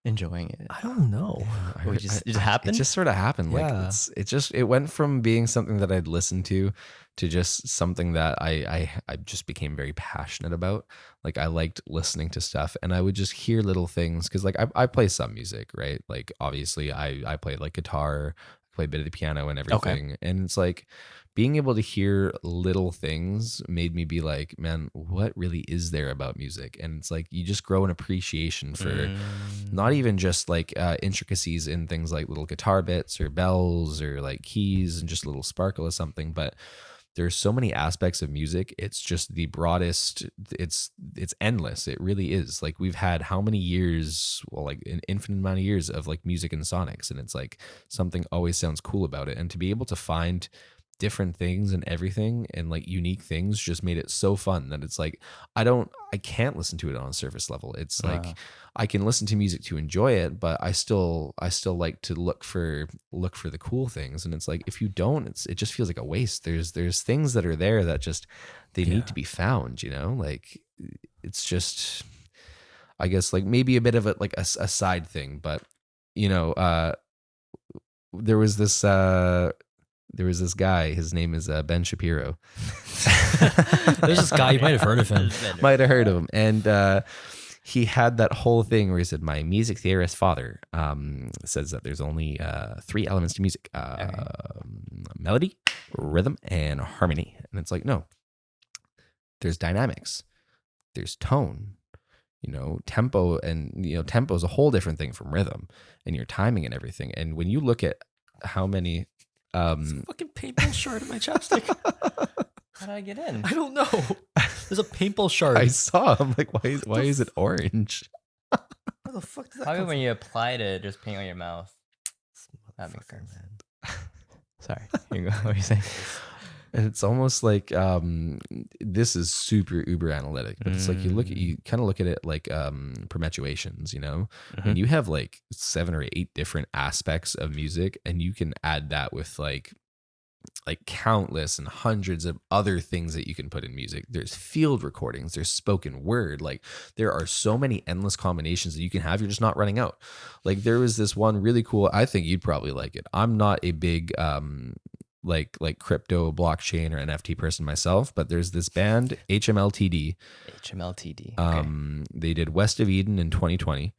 enjoying it? I don't know. It just happened. It just sort of happened. Yeah. Like it went from being something that I'd listened to just something that I just became very passionate about. Like I liked listening to stuff, and I would just hear little things because like I play some music, right? Like obviously I play like guitar, play a bit of the piano and everything, and it's like being able to hear little things made me be like, man, what really is there about music? And it's like you just grow an appreciation for not even just like intricacies in things like little guitar bits or bells or like keys and just a little sparkle or something, but there's so many aspects of music. It's just the broadest. It's endless. It really is. Like we've had how many years? Well, like an infinite amount of years of like music and sonics, and it's like something always sounds cool about it. And to be able to find different things and everything and like unique things just made it so fun that it's like I can't listen to it on a surface level. It's like I can listen to music to enjoy it, but I still like to look for the cool things. And it's like if you don't, it just feels like a waste. There's things that are there that just they need to be found, like it's just I guess like maybe a bit of a side thing, but there was this guy, his name is Ben Shapiro. There's this guy, you might have heard of him. Might have heard of him. And he had that whole thing where he said, my music theorist father says that there's only 3 elements to music. Melody, rhythm, and harmony. And it's like, no. There's dynamics. There's tone. Tempo. And, tempo is a whole different thing from rhythm. And your timing and everything. And when you look at how many... There's a fucking paintball shard in my chapstick. How did I get in? I don't know. There's a paintball shard. I saw. I'm like, why is it orange? Where the fuck does that Probably come when you apply it, just paint on your mouth. That makes from? sense. Sorry. Here you go. What are you saying? And it's almost like this is super uber analytic, but it's like you kind of look at it like perpetuations, and you have like 7 or 8 different aspects of music, and you can add that with like countless and hundreds of other things that you can put in music. There's field recordings, there's spoken word, like there are so many endless combinations that you can have. You're just not running out. Like there was this one really cool, I think you'd probably like it. I'm not a big like crypto, blockchain, or NFT person myself, but there's this band HMLTD. Okay. They did West of Eden in 2020,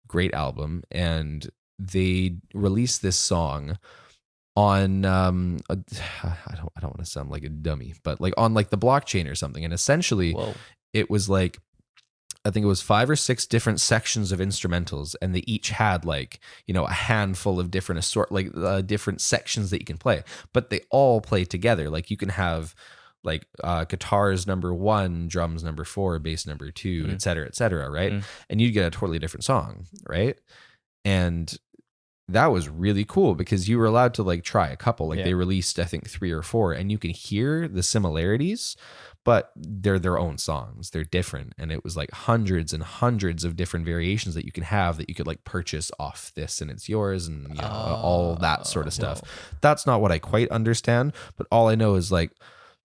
great album, and they released this song on I don't want to sound like a dummy, but like on like the blockchain or something, and essentially it was like I think it was 5 or 6 different sections of instrumentals, and they each had like, a handful of different different sections that you can play, but they all play together. Like you can have like guitars number 1, drums number 4, bass number 2, et cetera, right? And you'd get a totally different song, right? And that was really cool because you were allowed to like try a couple. Like they released, I think 3 or 4, and you can hear the similarities, but they're their own songs. They're different. And it was like hundreds and hundreds of different variations that you can have that you could like purchase off this and it's yours and all that sort of stuff. That's not what I quite understand, but all I know is like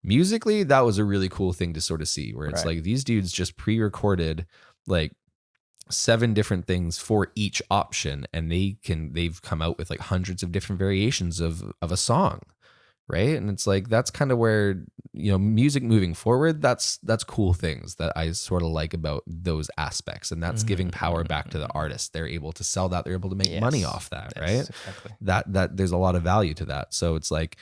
musically, that was a really cool thing to sort of see where it's like these dudes just pre-recorded like 7 different things for each option, and they've come out with like hundreds of different variations of a song, right? And it's like that's kind of where music moving forward, that's cool things that I sort of like about those aspects, and that's giving power back to the artist. They're able to sell that, they're able to make money off that, right? Exactly. That there's a lot of value to that. So it's like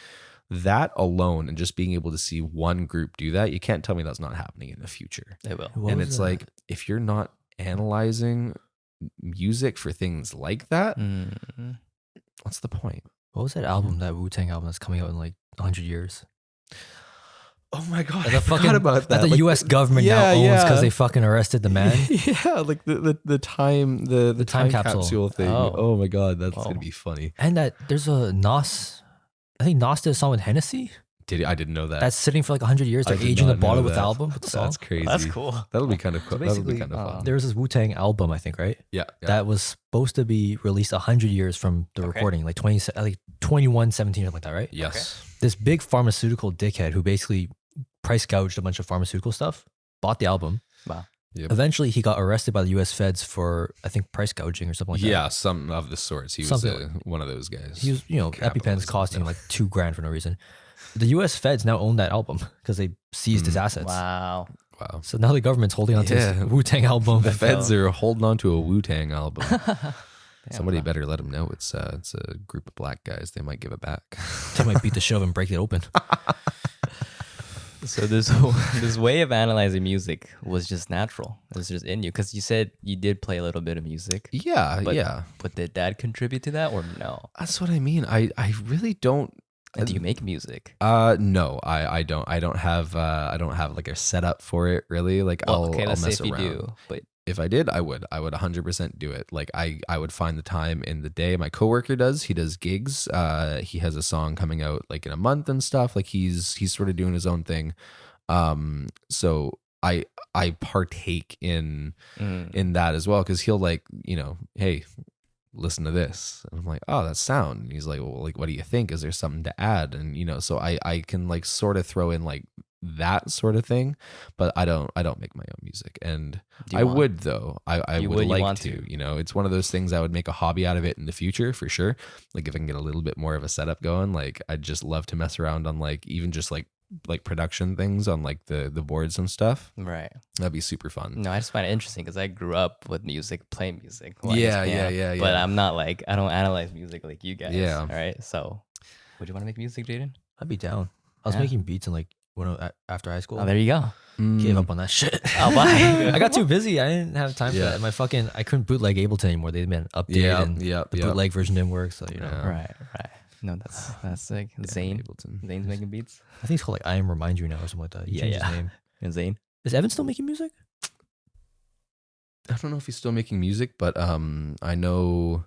that alone, and just being able to see one group do that, you can't tell me that's not happening in the future. It will. And it's like if you're not analyzing music for things like that, what's the point? What was that album, that Wu-Tang album that's coming out in like 100 years? Oh my god, I forgot about that. That the U.S. government now owns because they fucking arrested the man. Yeah, like the time capsule thing. Oh my god, that's gonna be funny. And that there's a Nas I think Nas did a song with Hennessy I didn't know that. that's sitting for like 100 years. I They're did aging the not know bottle with the that. album with the song. That's crazy. That's cool. That'll be kind of cool. So That'll be basically, kind of fun. there was this Wu-Tang album, I think, right? Yeah. That was supposed to be released 100 years from the recording, like 2117 or something like that, right? Yes. This big pharmaceutical dickhead who basically price gouged a bunch of pharmaceutical stuff, bought the album. Wow. Yep. Eventually, he got arrested by the U.S. feds for, I think, price gouging or something like that. Yeah, something of the sorts. He was Something one of those guys. He was, EpiPens Capitalism, costing him like $2,000 for no reason. The U.S. feds now own that album because they seized his assets. Wow. Wow. So now the government's holding on to Yeah. this Wu-Tang album. The feds are holding on to a Wu-Tang album. Damn, Somebody wow. better let them know it's a group of black guys. They might give it back. They might beat the shit out of him and break it open. So this way of analyzing music was just natural. It was just in you because you said you did play a little bit of music. Yeah, But- yeah. But did that contribute to that or no? That's what I mean. I really don't. And do you make music? No, I don't. I don't have like a setup for it really. Like Well, I'll let's say mess if you around. do, but If I did, I would 100% do it. Like I would find the time in the day. My coworker does. He does gigs. He has a song coming out like in a month and stuff. Like he's sort of doing his own thing. So I partake in that as well because he'll like, hey, listen to this, and I'm like, oh, that's sound. And he's like, well, like, what do you think? Is there something to add? And so I can like sort of throw in like that sort of thing, but I don't make my own music. And Do you I want- would though. I You would would, you like want to. to. It's one of those things I would make a hobby out of it in the future for sure. Like if I can get a little bit more of a setup going, like I'd just love to mess around on like even just like production things on like the boards and stuff. right. That'd be super fun. No, I just find it interesting because I grew up with music, playing music. Well, I Yeah, guess piano, yeah. But I'm not like I don't analyze music like you guys. Yeah. All right. So, would you want to make music, Jayden? I'd be down. I was Yeah. making beats in like after high school. Oh, there you go. Gave up on that shit. Oh, why? I got too busy. I didn't have time for Yeah. that. I couldn't bootleg Ableton anymore. They'd been updated Yeah, and yeah, the yeah. bootleg version didn't work. So Yeah. Right. No, that's like Zane. Ableton. Zane's making beats. I think it's called like I Am Remind You now or something like that. He Yeah, changed yeah. his name. And Zane. Is Evan still making music? I don't know if he's still making music, but I know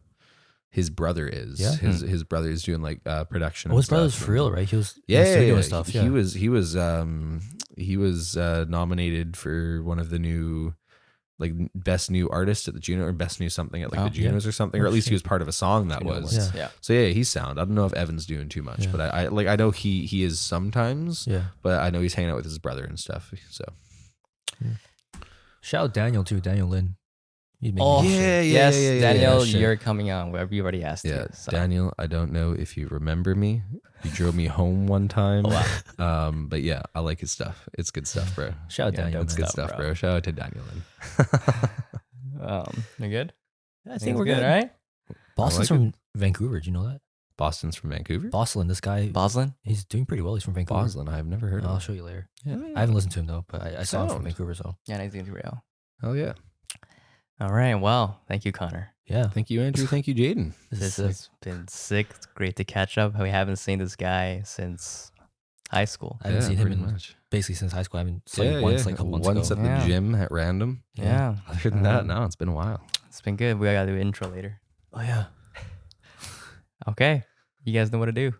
his brother is. Yeah? His brother is doing like production. Oh, and his brother's stuff. for real, right? He was in Yeah, the studio yeah, and stuff. He was nominated for one of the new like best new artist at the Juno or best new something at like Oh, the Junos or something, or at least he was part of a song that Juno was. Yeah. Yeah. So yeah, he's sound. I don't know if Evan's doing too much, Yeah. but I know he is sometimes. Yeah. But I know he's hanging out with his brother and stuff. So Shout out Daniel too, Daniel Lin. He's making Oh, shit. yes, yeah, Daniel, shit. you're coming on. Wherever you already asked yeah. you. So. Daniel, I don't know if you remember me. You drove me home one time. Oh, wow. But yeah, I like his stuff. It's good stuff, bro. Shout out Yeah, Daniel. It's man. good stuff, stuff, bro. bro. Shout out to Daniel. Lin. You good? I think we're good. All right. Boston's I like from Vancouver. Do you know that? Boston's from Vancouver. Boslin, this guy, Boslin? he's doing pretty well. He's from Vancouver. Boslin, I've never heard I'll of. show you later. Yeah. I haven't listened to him though, but I saw him from Sound. Vancouver. So Yeah, nice to real. Hell yeah. All right. Well, thank you, Connor. yeah, Thank you, Andrew. Thank you, Jayden. this is This sick. has been sick. It's great to catch up. We haven't seen this guy since high school. I haven't seen him pretty in much. basically since high school. I haven't seen him once, like a couple months Once ago. at the Yeah. gym at random. Yeah. Other than that, Um, no, it's been a while. It's been good. We got to do an intro later. Oh yeah. Okay. You guys know what to do.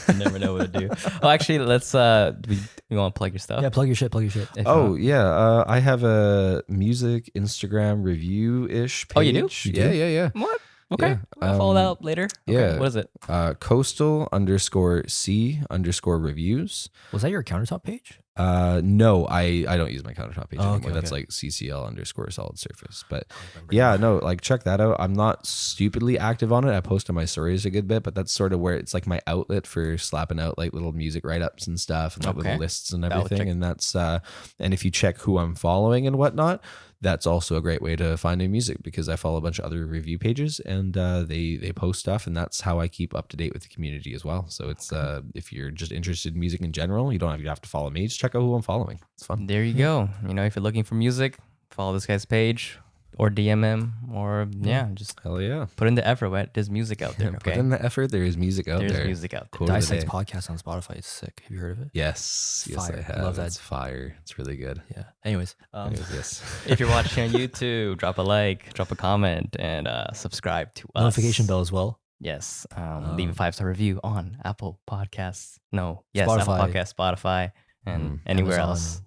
You never know what to do. Oh, actually, let's, you want to plug your stuff? Yeah, plug your shit. Plug your shit. If Oh not- yeah, I have a music Instagram review-ish page. Oh, you do? You Yeah, do? yeah, What? Okay. Yeah, I'll follow that up later. Okay. yeah. What is it? yeah. Coastal_C_reviews. Was that your countertop page? No, I don't use my countertop page Oh, anymore. okay, That's okay. like CCL_solid surface. But yeah, no, like check that out. I'm not stupidly active on it. I post on my stories a good bit, but that's sort of where it's like my outlet for slapping out like little music write-ups and stuff and like Okay. little lists and I'll everything. check- And that's and if you check who I'm following and whatnot, that's also a great way to find new music because I follow a bunch of other review pages and they post stuff, and that's how I keep up to date with the community as well. So it's if you're just interested in music in general, you don't have to follow me. Just check out who I'm following. It's fun. There you go. You know, if you're looking for music, follow this guy's page or DM him or, yeah, just Hell yeah. put in the effort. Right? There's music out there. Put Okay. in the effort. There is music out There's there. music out there. Quote of the Dissect's day. podcast on Spotify. It's sick. Have you heard of it? Yes, yes, Fire. I I have. love that. It's fire. It's really good. Yeah. Anyways, Anyways, yes. If you're watching on YouTube, drop a like, drop a comment, and subscribe to us. notification bell as well. Yes. Leave a 5-star review on Apple Podcasts. No. Yes. Spotify. Apple Podcasts, Spotify, and anywhere Amazon, else.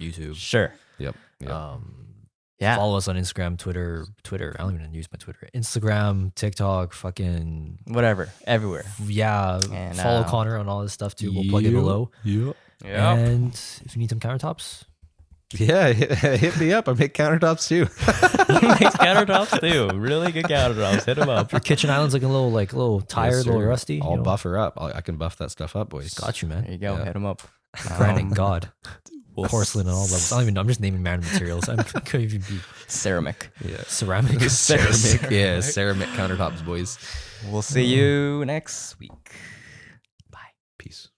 YouTube. Sure. Yep. Yeah. Follow us on Instagram, Twitter. I don't even use my Twitter. Instagram, TikTok, fucking Whatever. Everywhere. yeah. And, Follow Connor on all this stuff too. We'll plug it below. Yeah. And if you need some countertops, Yeah, hit me up. I make countertops too. He makes countertops too. Really good countertops. Hit him up. your kitchen island's looking a little tired, Yes, a little sir. rusty. I'll buff her up. I can buff that stuff up, boys. Got you, There man. you go. Yeah. Hit him up. Granite, God, we'll porcelain, and all levels. I don't even know. I'm just naming random materials. I could even be Ceramic. Yeah. ceramic. Ceramic. Yeah, ceramic countertops, boys. We'll see you next week. Peace.